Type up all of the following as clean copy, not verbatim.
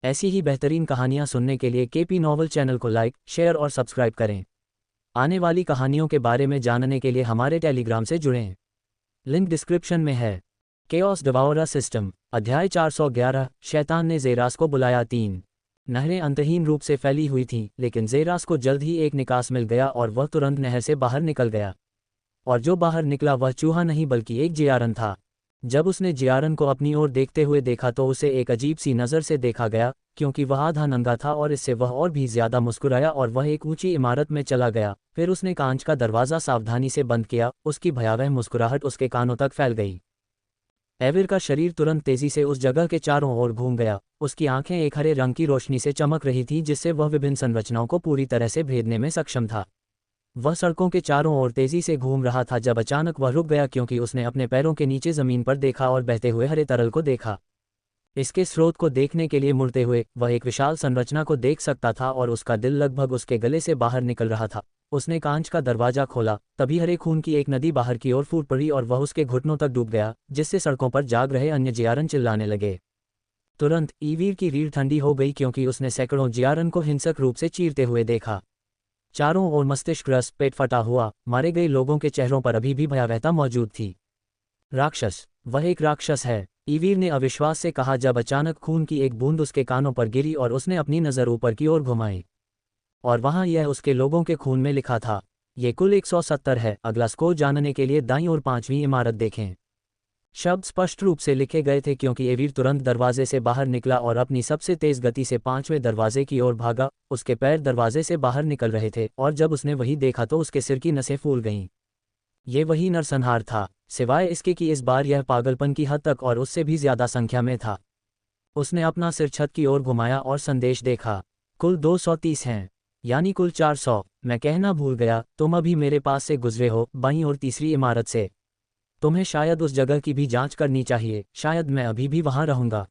ऐसी ही बेहतरीन कहानियाँ सुनने के लिए केपी नॉवल चैनल को लाइक, शेयर और सब्सक्राइब करें। आने वाली कहानियों के बारे में जानने के लिए हमारे टेलीग्राम से जुड़ें। लिंक डिस्क्रिप्शन में है। केओस डिवाउरर सिस्टम, अध्याय 411। शैतान ने ज़ेरास को बुलाया। 3 नहरें अंतहीन रूप से फैली हुई थीं, लेकिन ज़ेरास को जल्द ही एक निकास मिल गया और वह तुरंत नहर से बाहर निकल गया। और जो बाहर निकला वह चूहा नहीं बल्कि एक जियारन था। जब उसने जियारन को अपनी ओर देखते हुए देखा तो उसे एक अजीब सी नज़र से देखा गया, क्योंकि वह आधा नंगा था और इससे वह और भी ज़्यादा मुस्कुराया और वह एक ऊंची इमारत में चला गया। फिर उसने कांच का दरवाज़ा सावधानी से बंद किया। उसकी भयावह मुस्कुराहट उसके कानों तक फैल गई। एविर का शरीर तुरंत तेजी से उस जगह के चारों ओर घूम गया। उसकी आंखें एक हरे रंग की रोशनी से चमक रही थीं, जिससे वह विभिन्न संरचनाओं को पूरी तरह से भेदने में सक्षम था। वह सड़कों के चारों ओर तेजी से घूम रहा था जब अचानक वह रुक गया, क्योंकि उसने अपने पैरों के नीचे ज़मीन पर देखा और बहते हुए हरे तरल को देखा। इसके स्रोत को देखने के लिए मुड़ते हुए वह एक विशाल संरचना को देख सकता था और उसका दिल लगभग उसके गले से बाहर निकल रहा था। उसने कांच का दरवाजा खोला, तभी हरे खून की एक नदी बाहर की ओर फूट पड़ी और वह उसके घुटनों तक डूब गया, जिससे सड़कों पर जाग रहे अन्य जियारन चिल्लाने लगे। तुरंत ईवीर की रीढ़ ठंडी हो गई, क्योंकि उसने सैकड़ों जियारन को हिंसक रूप से चीरते हुए देखा। चारों ओर मस्तिष्कग्रस्त, पेट फटा हुआ, मारे गए लोगों के चेहरों पर अभी भी भयावहता मौजूद थी। राक्षस, वह एक राक्षस है, ईवीर ने अविश्वास से कहा जब अचानक खून की एक बूंद उसके कानों पर गिरी और उसने अपनी नज़र ऊपर की ओर घुमाई। और वहां यह उसके लोगों के खून में लिखा था। ये कुल 170 है। अगला स्कोर जानने के लिए दाईं ओर 5वीं इमारत देखें। शब्द स्पष्ट रूप से लिखे गए थे, क्योंकि एवीर तुरंत दरवाजे से बाहर निकला और अपनी सबसे तेज गति से 5वें दरवाजे की ओर भागा। उसके पैर दरवाजे से बाहर निकल रहे थे और जब उसने वही देखा तो उसके सिर की नसें फूल गईं। ये वही नरसंहार था, सिवाय इसके कि इस बार यह पागलपन की हद तक और उससे भी ज्यादा संख्या में था। उसने अपना सिर छत की ओर घुमाया और संदेश देखा। कुल 230 हैं, यानी कुल 400। मैं कहना भूल गया, तुम अभी मेरे पास से गुजरे हो, बाईं और तीसरी इमारत से। तुम्हें शायद उस जगह की भी जांच करनी चाहिए, शायद मैं अभी भी वहां रहूंगा।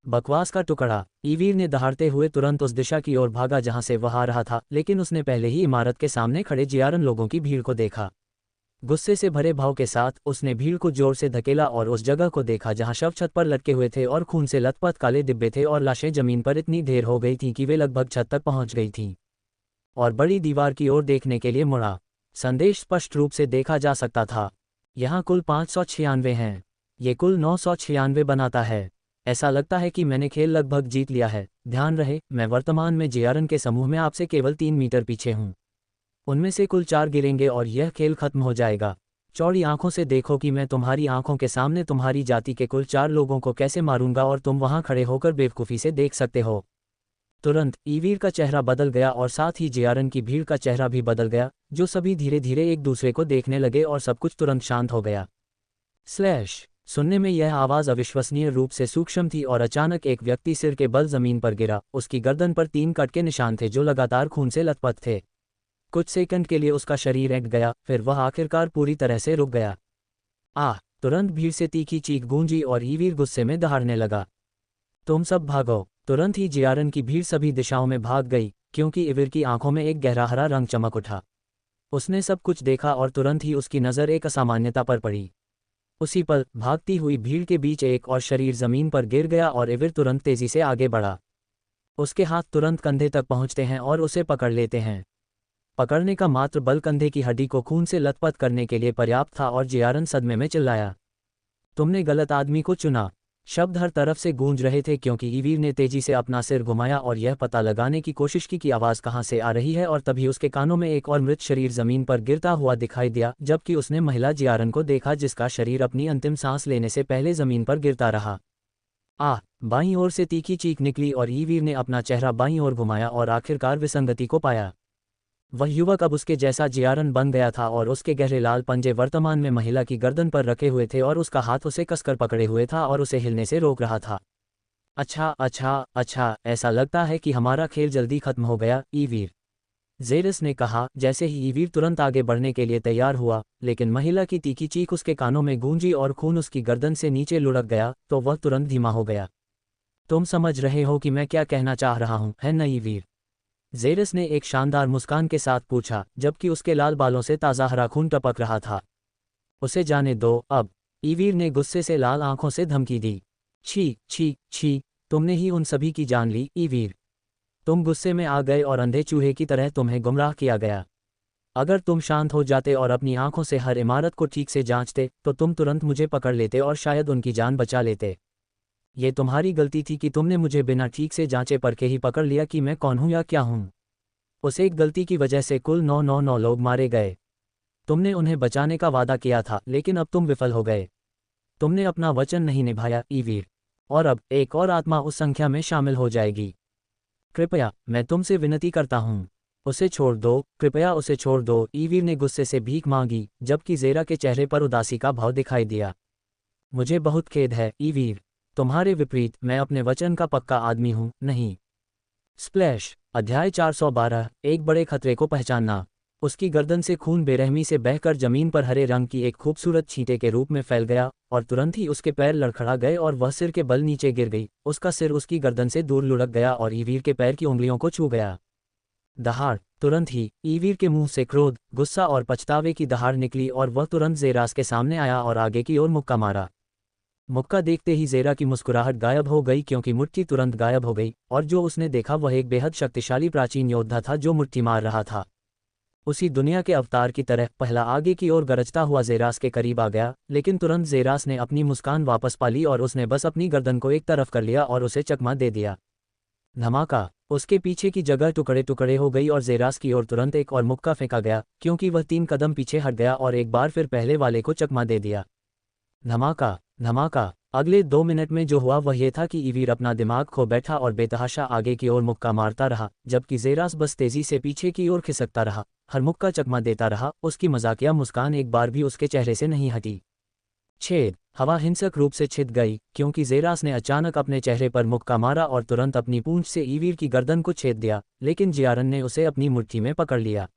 बकवास का टुकड़ा, ईवीर ने दहाड़ते हुए तुरंत उस दिशा की ओर भागा जहां से वह आ रहा था, लेकिन उसने पहले ही इमारत के सामने खड़े जियारन लोगों की भीड़ को देखा। गुस्से से भरे भाव के साथ उसने भीड़ को जोर से धकेला और उस जगह को देखा जहां शव छत पर लटके हुए थे और खून से लथपथ काले डिब्बे थे और लाशें जमीन पर इतनी ढेर हो गई थीं कि वे लगभग छत तक पहुंच गई थीं। और बड़ी दीवार की ओर देखने के लिए मुड़ा। संदेश स्पष्ट रूप से देखा जा सकता था। यहाँ कुल 596 हैं। ये कुल 996 बनाता है। ऐसा लगता है कि मैंने खेल लगभग जीत लिया है। ध्यान रहे, मैं वर्तमान में जियारन के समूह में आपसे केवल 3 मीटर पीछे हूँ। उनमें से कुल 4 गिरेंगे और यह खेल खत्म हो जाएगा। चौड़ी आंखों से देखो कि मैं तुम्हारी आंखों के सामने तुम्हारी जाति के कुल 4 लोगों को कैसे मारूंगा और तुम वहां खड़े होकर बेवकूफ़ी से देख सकते हो। तुरंत ईवीर का चेहरा बदल गया और साथ ही जियारन की भीड़ का चेहरा भी बदल गया, जो सभी धीरे धीरे एक दूसरे को देखने लगे और सब कुछ तुरंत शांत हो गया। स्लैश। सुनने में यह आवाज़ अविश्वसनीय रूप से सूक्ष्म थी और अचानक एक व्यक्ति सिर के बल जमीन पर गिरा। उसकी गर्दन पर 3 कट के निशान थे जो लगातार खून से लथपथ थे। कुछ सेकंड के लिए उसका शरीर ऐंठ गया, फिर वह आखिरकार पूरी तरह से रुक गया। तुरंत भीड़ से तीखी चीख गूंजी और ईवीर गुस्से में दहाड़ने लगा। तुम सब भागो। तुरंत ही जियारन की भीड़ सभी दिशाओं में भाग गई, क्योंकि ईवीर की आंखों में एक गहरा हरा रंग चमक उठा। उसने सब कुछ देखा और तुरंत ही उसकी नज़र एक असामान्यता पर पड़ी। उसी पल भागती हुई भीड़ के बीच एक और शरीर जमीन पर गिर गया और ईवीर तुरंत तेजी से आगे बढ़ा। उसके हाथ तुरंत कंधे तक पहुंचते हैं और उसे पकड़ लेते हैं। पकड़ने का मात्र बल कंधे की हड्डी को खून से लथपथ करने के लिए पर्याप्त था और जियारन सदमे में चिल्लाया, तुमने गलत आदमी को चुना। शब्द हर तरफ से गूंज रहे थे, क्योंकि ईवीर ने तेजी से अपना सिर घुमाया और यह पता लगाने की कोशिश की कि आवाज़ कहाँ से आ रही है, और तभी उसके कानों में एक और मृत शरीर जमीन पर गिरता हुआ दिखाई दिया, जबकि उसने महिला जियारन को देखा जिसका शरीर अपनी अंतिम सांस लेने से पहले जमीन पर गिरता रहा। बाईं ओर से तीखी चीख निकली और ईवीर ने अपना चेहरा बाईं ओर घुमाया और आखिरकार विसंगति को पाया। वह युवक अब उसके जैसा जियारन बन गया था और उसके गहरे लाल पंजे वर्तमान में महिला की गर्दन पर रखे हुए थे और उसका हाथ उसे कसकर पकड़े हुए था और उसे हिलने से रोक रहा था। अच्छा, ऐसा लगता है कि हमारा खेल जल्दी खत्म हो गया, ईवीर, ज़ेरस ने कहा जैसे ही ईवीर तुरंत आगे बढ़ने के लिए तैयार हुआ, लेकिन महिला की तीखी चीख उसके कानों में गूंजी और खून उसकी गर्दन से नीचे लुढ़क गया, तो वह तुरंत धीमा हो गया। तुम समझ रहे हो कि मैं क्या कहना चाह रहा हूं, है न ईवीर? ज़ेरस ने एक शानदार मुस्कान के साथ पूछा, जबकि उसके लाल बालों से ताज़ा हरा खून टपक रहा था। उसे जाने दो अब, ईवीर ने गुस्से से लाल आंखों से धमकी दी। छी छी छी, तुमने ही उन सभी की जान ली, ईवीर। तुम गुस्से में आ गए और अंधे चूहे की तरह तुम्हें गुमराह किया गया। अगर तुम शांत हो जाते और अपनी आंखों से हर इमारत को ठीक से जांचते तो तुम तुरंत मुझे पकड़ लेते और शायद उनकी जान बचा लेते। ये तुम्हारी गलती थी कि तुमने मुझे बिना ठीक से जांचे परखे ही पकड़ लिया कि मैं कौन हूं या क्या हूं। उस एक गलती की वजह से कुल 999 लोग मारे गए। तुमने उन्हें बचाने का वादा किया था, लेकिन अब तुम विफल हो गए। तुमने अपना वचन नहीं निभाया, ईवीर। और अब एक और आत्मा उस संख्या में शामिल हो जाएगी। कृपया, मैं तुमसे विनती करता हूं, उसे छोड़ दो, कृपया उसे छोड़ दो, ईवीर ने गुस्से से भीख मांगी, जबकि ज़ेरा के चेहरे पर उदासी का भाव दिखाई दिया। मुझे बहुत खेद है, ईवीर। तुम्हारे विपरीत, मैं अपने वचन का पक्का आदमी हूं, नहीं। स्प्लैश। अध्याय 412, एक बड़े खतरे को पहचानना। उसकी गर्दन से खून बेरहमी से बहकर जमीन पर हरे रंग की एक खूबसूरत छींटे के रूप में फैल गया, और तुरंत ही उसके पैर लड़खड़ा गए और वह सिर के बल नीचे गिर गई। उसका सिर उसकी गर्दन से दूर लुढ़क गया और ईवीर के पैर की उंगलियों को छू गया। दहाड़। तुरंत ही ईवीर के मुंह से क्रोध, गुस्सा और पछतावे की दहाड़ निकली और वह तुरंत ज़ेरास के सामने आया और आगे की ओर मुक्का मारा। मुक्का देखते ही ज़ेरा की मुस्कुराहट गायब हो गई, क्योंकि मुट्ठी तुरंत गायब हो गई, और जो उसने देखा वह एक बेहद शक्तिशाली प्राचीन योद्धा था जो मुट्ठी मार रहा था। उसी दुनिया के अवतार की तरह पहला आगे की ओर गरजता हुआ ज़ेरास के करीब आ गया, लेकिन तुरंत ज़ेरास ने अपनी मुस्कान वापस पा ली और उसने बस अपनी गर्दन को एक तरफ कर लिया और उसे चकमा दे दिया। धमाका। उसके पीछे की जगह टुकड़े टुकड़े हो गई और ज़ेरास की ओर तुरंत एक और मुक्का फेंका गया, क्योंकि वह 3 कदम पीछे हट गया और एक बार फिर पहले वाले को चकमा दे दिया। धमाका, धमाका। अगले 2 मिनट में जो हुआ वह ये था कि ईवीर अपना दिमाग खो बैठा और बेतहाशा आगे की ओर मुक्का मारता रहा, जबकि ज़ेरास बस तेजी से पीछे की ओर खिसकता रहा, हर मुक्का चकमा देता रहा। उसकी मजाकिया मुस्कान एक बार भी उसके चेहरे से नहीं हटी। छेद। हवा हिंसक रूप से छिद गई, क्योंकि ज़ेरास ने अचानक अपने चेहरे पर मुक्का मारा और तुरंत अपनी पूंछ से ईवीर की गर्दन को छेद दिया, लेकिन जियारन ने उसे अपनी मुट्ठी में पकड़ लिया।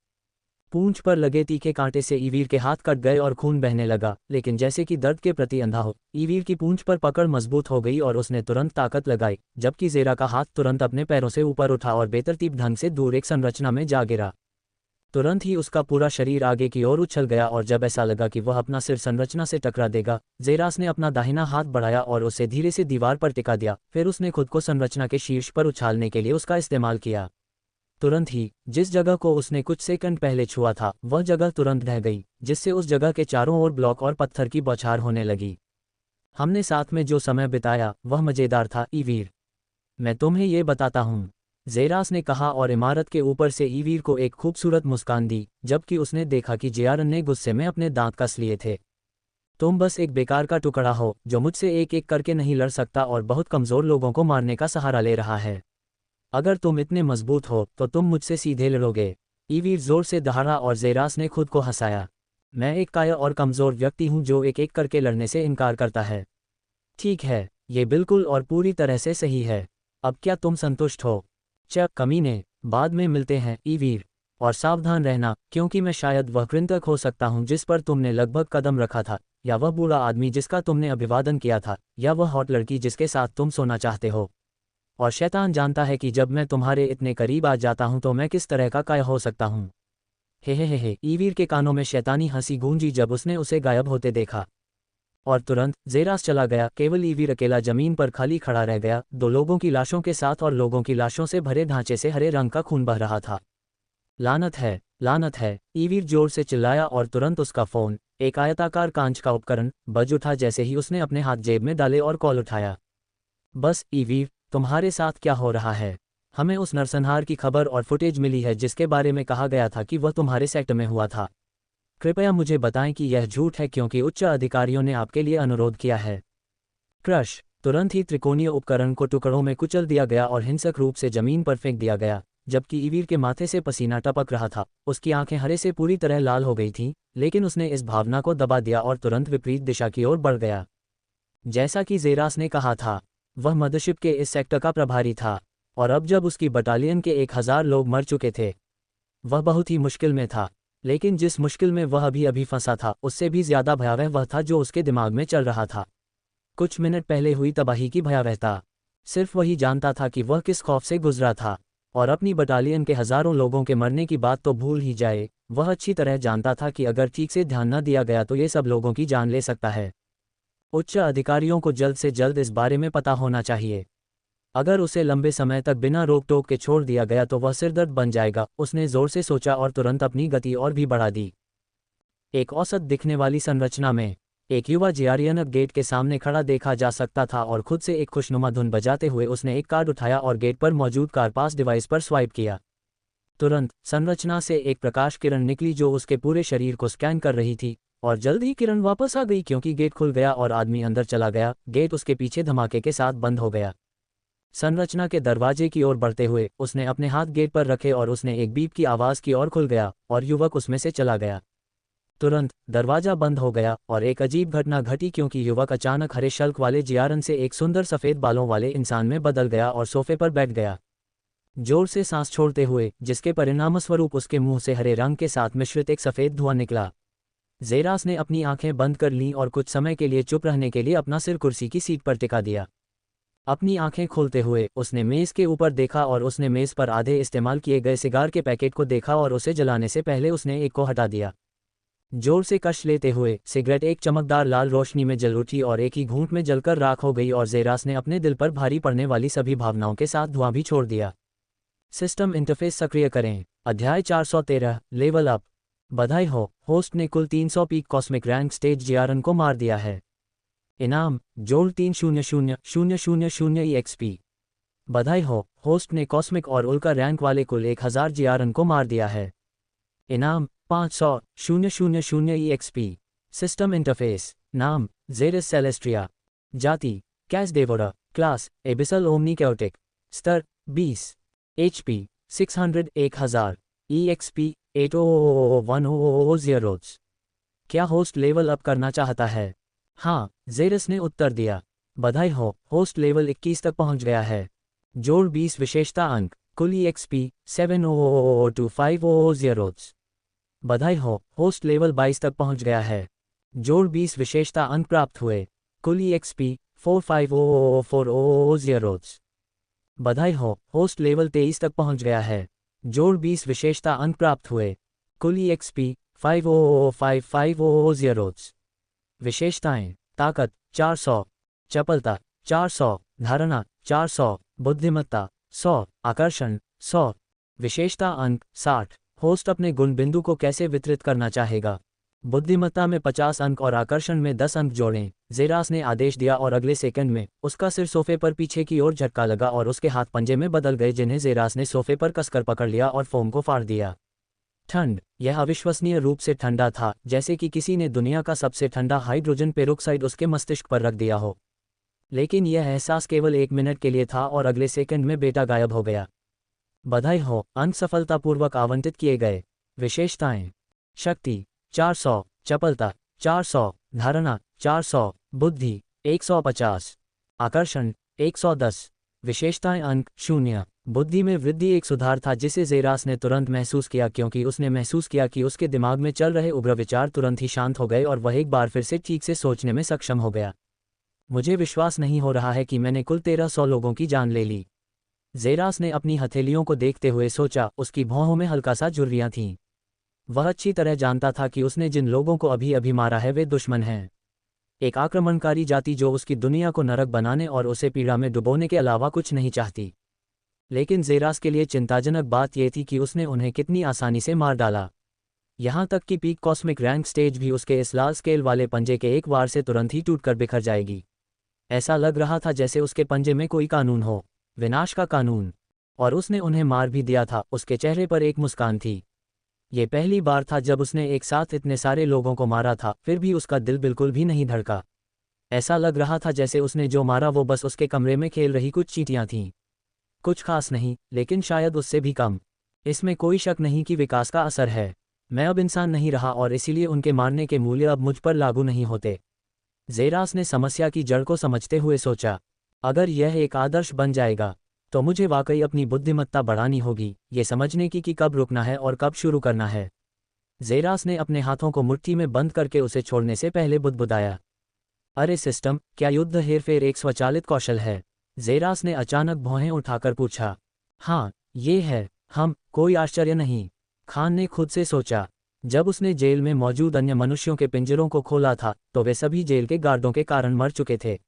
पूंछ पर लगे तीखे कांटे से ईवीर के हाथ कट गए और खून बहने लगा, लेकिन जैसे कि दर्द के प्रति अंधा हो, ईवीर की पूंछ पर पकड़ मजबूत हो गई और उसने तुरंत ताकत लगाई, जबकि ज़ेरा का हाथ तुरंत अपने पैरों से ऊपर उठा और बेतरतीब ढंग से दूर एक संरचना में जा गिरा। तुरंत ही उसका पूरा शरीर आगे की ओर उछल गया और जब ऐसा लगा कि वह अपना सिर संरचना से टकरा देगा, ज़ेरास ने अपना दाहिना हाथ बढ़ाया और उसे धीरे से दीवार पर टिका दिया। फिर उसने खुद को संरचना के शीर्ष पर उछालने के लिए उसका इस्तेमाल किया। तुरंत ही जिस जगह को उसने कुछ सेकंड पहले छुआ था वह जगह तुरंत ढह गई, जिससे उस जगह के चारों ओर ब्लॉक और पत्थर की बौछार होने लगी। हमने साथ में जो समय बिताया वह मज़ेदार था, ईवीर। मैं तुम्हें ये बताता हूँ, ज़ेरास ने कहा और इमारत के ऊपर से ईवीर को एक खूबसूरत मुस्कान दी, जबकि उसने देखा कि जियारन ने गुस्से में अपने दांत कस लिए थे। तुम बस एक बेकार का टुकड़ा हो जो मुझसे एक एक करके नहीं लड़ सकता और बहुत कमज़ोर लोगों को मारने का सहारा ले रहा है। अगर तुम इतने मजबूत हो तो तुम मुझसे सीधे लड़ोगे। ईवीर जोर से दहाड़ा और ज़ेरास ने खुद को हंसाया। मैं एक काया और कमज़ोर व्यक्ति हूं जो एक एक करके लड़ने से इनकार करता है। ठीक है, ये बिल्कुल और पूरी तरह से सही है। अब क्या तुम संतुष्ट हो? कमीने, बाद में मिलते हैं, ईवीर। और सावधान रहना, क्योंकि मैं शायद वह कृंतक हो सकता हूं जिस पर तुमने लगभग कदम रखा था, या वह बूढ़ा आदमी जिसका तुमने अभिवादन किया था, या वह हॉट लड़की जिसके साथ तुम सोना चाहते हो। और शैतान जानता है कि जब मैं तुम्हारे इतने करीब आ जाता हूं तो मैं किस तरह का काया हो सकता हूं। हे, ईवीर के कानों में शैतानी हंसी गूंजी जब उसने उसे गायब होते देखा। और तुरंत ज़ेरास चला गया। केवल ईवीर अकेला जमीन पर खाली खड़ा रह गया, 2 लोगों की लाशों के साथ और लोगों की लाशों से भरे ढांचे से हरे रंग का खून बह रहा था। लानत है, लानत है, ईवीर जोर से चिल्लाया और तुरंत उसका फ़ोन, एक आयताकार कांच का उपकरण, बज उठा जैसे ही उसने अपने हाथ जेब में डाले और कॉल उठाया। बस ईवीर, तुम्हारे साथ क्या हो रहा है? हमें उस नरसंहार की खबर और फुटेज मिली है जिसके बारे में कहा गया था कि वह तुम्हारे सेक्टर में हुआ था। कृपया मुझे बताएं कि यह झूठ है, क्योंकि उच्च अधिकारियों ने आपके लिए अनुरोध किया है। क्रश। तुरंत ही त्रिकोणीय उपकरण को टुकड़ों में कुचल दिया गया और हिंसक रूप से जमीन पर फेंक दिया गया, जबकि ईवीर के माथे से पसीना टपक रहा था। उसकी आंखें हरे से पूरी तरह लाल हो गई थीं, लेकिन उसने इस भावना को दबा दिया और तुरंत विपरीत दिशा की ओर बढ़ गया। जैसा कि ज़ेरास ने कहा था, वह मदरशिप के इस सेक्टर का प्रभारी था, और अब जब उसकी बटालियन के 1000 लोग मर चुके थे, वह बहुत ही मुश्किल में था। लेकिन जिस मुश्किल में वह अभी फंसा था, उससे भी ज्यादा भयावह वह था जो उसके दिमाग में चल रहा था। कुछ मिनट पहले हुई तबाही की भयावहता, सिर्फ वही जानता था कि वह किस खौफ से गुजरा था। और अपनी बटालियन के हजारों लोगों के मरने की बात तो भूल ही जाए, वह अच्छी तरह जानता था कि अगर ठीक से ध्यान न दिया गया तो ये सब लोगों की जान ले सकता है। उच्च अधिकारियों को जल्द से जल्द इस बारे में पता होना चाहिए। अगर उसे लंबे समय तक बिना रोक टोक के छोड़ दिया गया तो वह सिरदर्द बन जाएगा, उसने जोर से सोचा और तुरंत अपनी गति और भी बढ़ा दी। एक औसत दिखने वाली संरचना में एक युवा जियारियन गेट के सामने खड़ा देखा जा सकता था और खुद से एक खुशनुमा धुन बजाते हुए उसने एक कार्ड उठाया और गेट पर मौजूद कार पास डिवाइस पर स्वाइप किया। तुरंत संरचना से एक प्रकाश किरण निकली जो उसके पूरे शरीर को स्कैन कर रही थी, और जल्द ही किरण वापस आ गई क्योंकि गेट खुल गया और आदमी अंदर चला गया। गेट उसके पीछे धमाके के साथ बंद हो गया। संरचना के दरवाजे की ओर बढ़ते हुए उसने अपने हाथ गेट पर रखे और उसने एक बीप की आवाज़ की ओर खुल गया और युवक उसमें से चला गया। तुरंत दरवाजा बंद हो गया और एक अजीब घटना घटी क्योंकि युवक अचानक हरे शल्क वाले जियारन से एक सुंदर सफ़ेद बालों वाले इंसान में बदल गया और सोफे पर बैठ गया, जोर से सांस छोड़ते हुए, जिसके परिणामस्वरूप उसके मुंह से हरे रंग के साथ मिश्रित एक सफ़ेद धुआं निकला। ज़ेरास ने अपनी आंखें बंद कर लीं और कुछ समय के लिए चुप रहने के लिए अपना सिर कुर्सी की सीट पर टिका दिया। अपनी आंखें खोलते हुए उसने मेज़ के ऊपर देखा और उसने मेज़ पर आधे इस्तेमाल किए गए सिगार के पैकेट को देखा और उसे जलाने से पहले उसने एक को हटा दिया। जोर से कश लेते हुए सिगरेट एक चमकदार लाल रोशनी में जल उठी और एक ही घूंट में जलकर राख हो गई और ज़ेरास ने अपने दिल पर भारी पड़ने वाली सभी भावनाओं के साथ धुआं भी छोड़ दिया। सिस्टम इंटरफेस सक्रिय करें। अध्याय 413 लेवल अप। बधाई हो, होस्ट ने कुल 300 पीक कॉस्मिक रैंक स्टेज जियारन को मार दिया है। इनाम जोल 300,000 EXP। बधाई हो, होस्ट ने कॉस्मिक और उल्का रैंक वाले कुल 1000 जियारन को मार दिया है। इनाम 500,000 EXP। System interface. नाम ज़ेरिस सेलेस्ट्रिया। जाति Cass Devora. Class abyssal omni chaotic. स्तर 20। HP 600 1000। EXP 8001000। क्या होस्ट लेवल अप करना चाहता है? हाँ, ज़ेरिस ने उत्तर दिया। बधाई हो, होस्ट लेवल 21 तक पहुंच गया है। जोड़ 20 विशेषता अंक। कुल EXP 7002500। बधाई हो, होस्ट लेवल 22 तक पहुंच गया है। जोड़ 20 विशेषता अंक प्राप्त हुए। कुल EXP 45040। बधाई हो, होस्ट लेवल 23 तक पहुंच गया है। जोड़ 20 विशेषता अंक प्राप्त हुए। कुल EXP 5005500। विशेषताएं: ताकत 400, चपलता 400, धारणा 400, बुद्धिमत्ता 100, आकर्षण 100। विशेषता अंक 60। होस्ट अपने गुण बिंदु को कैसे वितरित करना चाहेगा? बुद्धिमत्ता में 50 अंक और आकर्षण में 10 अंक जोड़ें। ज़ेरास ने आदेश दिया और अगले सेकंड में उसका सिर सोफे पर पीछे की ओर झटका लगा और उसके हाथ पंजे में बदल गए जिन्हें ज़ेरास ने सोफे पर कसकर पकड़ लिया और फोम को फाड़ दिया। ठंड। यह अविश्वसनीय रूप से ठंडा था, जैसे कि किसी ने दुनिया का सबसे ठंडा हाइड्रोजन पेरोक्साइड उसके मस्तिष्क पर रख दिया हो। लेकिन यह एहसास केवल 1 मिनट के लिए था और अगले सेकंड में बेटा गायब हो गया। बधाई हो, अंक सफलतापूर्वक आवंटित किए गए। विशेषताएं: शक्ति 400, चपलता 400, धारणा 400, बुद्धि 150, आकर्षण 110। विशेषताएं अंक 0। बुद्धि में वृद्धि एक सुधार था जिसे ज़ेरास ने तुरंत महसूस किया क्योंकि उसने महसूस किया कि उसके दिमाग में चल रहे उग्र विचार तुरंत ही शांत हो गए और वह एक बार फिर से ठीक से सोचने में सक्षम हो गया। मुझे विश्वास नहीं हो रहा है कि मैंने कुल 1300 लोगों की जान ले ली। ज़ेरास ने अपनी हथेलियों को देखते हुए सोचा। उसकी भौहों में हल्का सा झुर्रियां थीं। वह अच्छी तरह जानता था कि उसने जिन लोगों को अभी अभी मारा है वे दुश्मन हैं, एक आक्रमणकारी जाति जो उसकी दुनिया को नरक बनाने और उसे पीड़ा में डुबोने के अलावा कुछ नहीं चाहती। लेकिन ज़ेरास के लिए चिंताजनक बात यह थी कि उसने उन्हें कितनी आसानी से मार डाला। यहाँ तक कि पीक कॉस्मिक रैंक स्टेज भी उसके इस लाल स्केल वाले पंजे के एक वार से तुरंत ही टूटकर बिखर जाएगी। ऐसा लग रहा था जैसे उसके पंजे में कोई कानून हो, विनाश का कानून। और उसने उन्हें मार भी दिया था। उसके चेहरे पर एक मुस्कान थी। ये पहली बार था जब उसने एक साथ इतने सारे लोगों को मारा था, फिर भी उसका दिल बिल्कुल भी नहीं धड़का। ऐसा लग रहा था जैसे उसने जो मारा वो बस उसके कमरे में खेल रही कुछ चींटियां थीं। कुछ खास नहीं, लेकिन शायद उससे भी कम। इसमें कोई शक नहीं कि विकास का असर है। मैं अब इंसान नहीं रहा और इसीलिए उनके मारने के मूल्य अब मुझ पर लागू नहीं होते। ज़ेरास ने समस्या की जड़ को समझते हुए सोचा, अगर यह एक आदर्श बन जाएगा तो मुझे वाकई अपनी बुद्धिमत्ता बढ़ानी होगी, ये समझने की कि कब रुकना है और कब शुरू करना है। ज़ेरास ने अपने हाथों को मुट्ठी में बंद करके उसे छोड़ने से पहले बुदबुदाया, अरे सिस्टम, क्या युद्ध हेरफेर एक स्वचालित कौशल है? ज़ेरास ने अचानक भौहें उठाकर पूछा। हाँ, ये है। कोई आश्चर्य नहीं, खान ने खुद से सोचा। जब उसने जेल में मौजूद अन्य मनुष्यों के पिंजरों को खोला था तो वे सभी जेल के गार्डों के कारण मर चुके थे।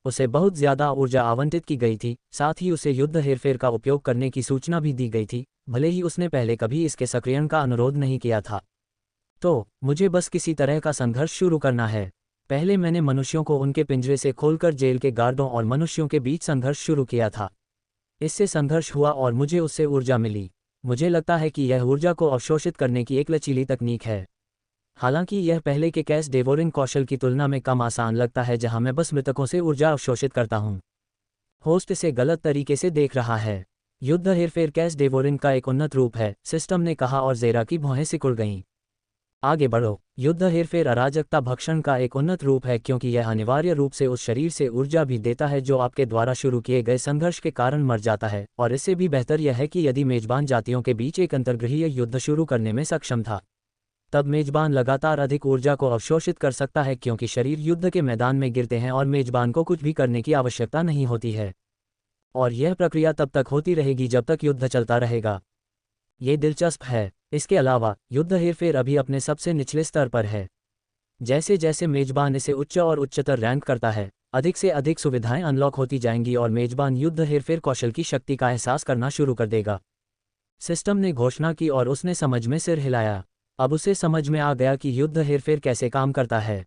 उसे बहुत ज़्यादा ऊर्जा आवंटित की गई थी, साथ ही उसे युद्ध हेरफेर का उपयोग करने की सूचना भी दी गई थी, भले ही उसने पहले कभी इसके सक्रियण का अनुरोध नहीं किया था। तो मुझे बस किसी तरह का संघर्ष शुरू करना है। पहले मैंने मनुष्यों को उनके पिंजरे से खोलकर जेल के गार्डों और मनुष्यों के बीच संघर्ष शुरू किया था। इससे संघर्ष हुआ और मुझे उससे ऊर्जा मिली। मुझे लगता है कि यह ऊर्जा को अवशोषित करने की एक लचीली तकनीक है। हालांकि यह पहले के कैश डेवोरिंग कौशल की तुलना में कम आसान लगता है, जहां मैं बस मृतकों से ऊर्जा अवशोषित करता हूं। होस्ट इसे गलत तरीके से देख रहा है। युद्ध हेरफेर कैश डेवोरिंग का एक उन्नत रूप है, सिस्टम ने कहा और ज़ेरा की भौहें सिकुड़ गईं। आगे बढ़ो। युद्ध हेरफेर अराजकता भक्षण का एक उन्नत रूप है, क्योंकि यह अनिवार्य रूप से उस शरीर से ऊर्जा भी देता है जो आपके द्वारा शुरू किए गए संघर्ष के कारण मर जाता है, और इससे भी बेहतर यह है कि यदि मेजबान जातियों के बीच एक अंतर्गृहीय युद्ध शुरू करने में सक्षम था, तब मेजबान लगातार अधिक ऊर्जा को अवशोषित कर सकता है, क्योंकि शरीर युद्ध के मैदान में गिरते हैं और मेजबान को कुछ भी करने की आवश्यकता नहीं होती है। और यह प्रक्रिया तब तक होती रहेगी जब तक युद्ध चलता रहेगा। ये दिलचस्प है। इसके अलावा युद्ध हेरफेर अभी अपने सबसे निचले स्तर पर है। जैसे जैसे मेजबान इसे उच्च और उच्चतर रैंक करता है, अधिक से अधिक सुविधाएं अनलॉक होती जाएंगी और मेजबान युद्ध हेरफेर कौशल की शक्ति का एहसास करना शुरू कर देगा। सिस्टम ने घोषणा की और उसने समझ में सिर हिलाया। अब उसे समझ में आ गया कि युद्ध हेरफेर कैसे काम करता है।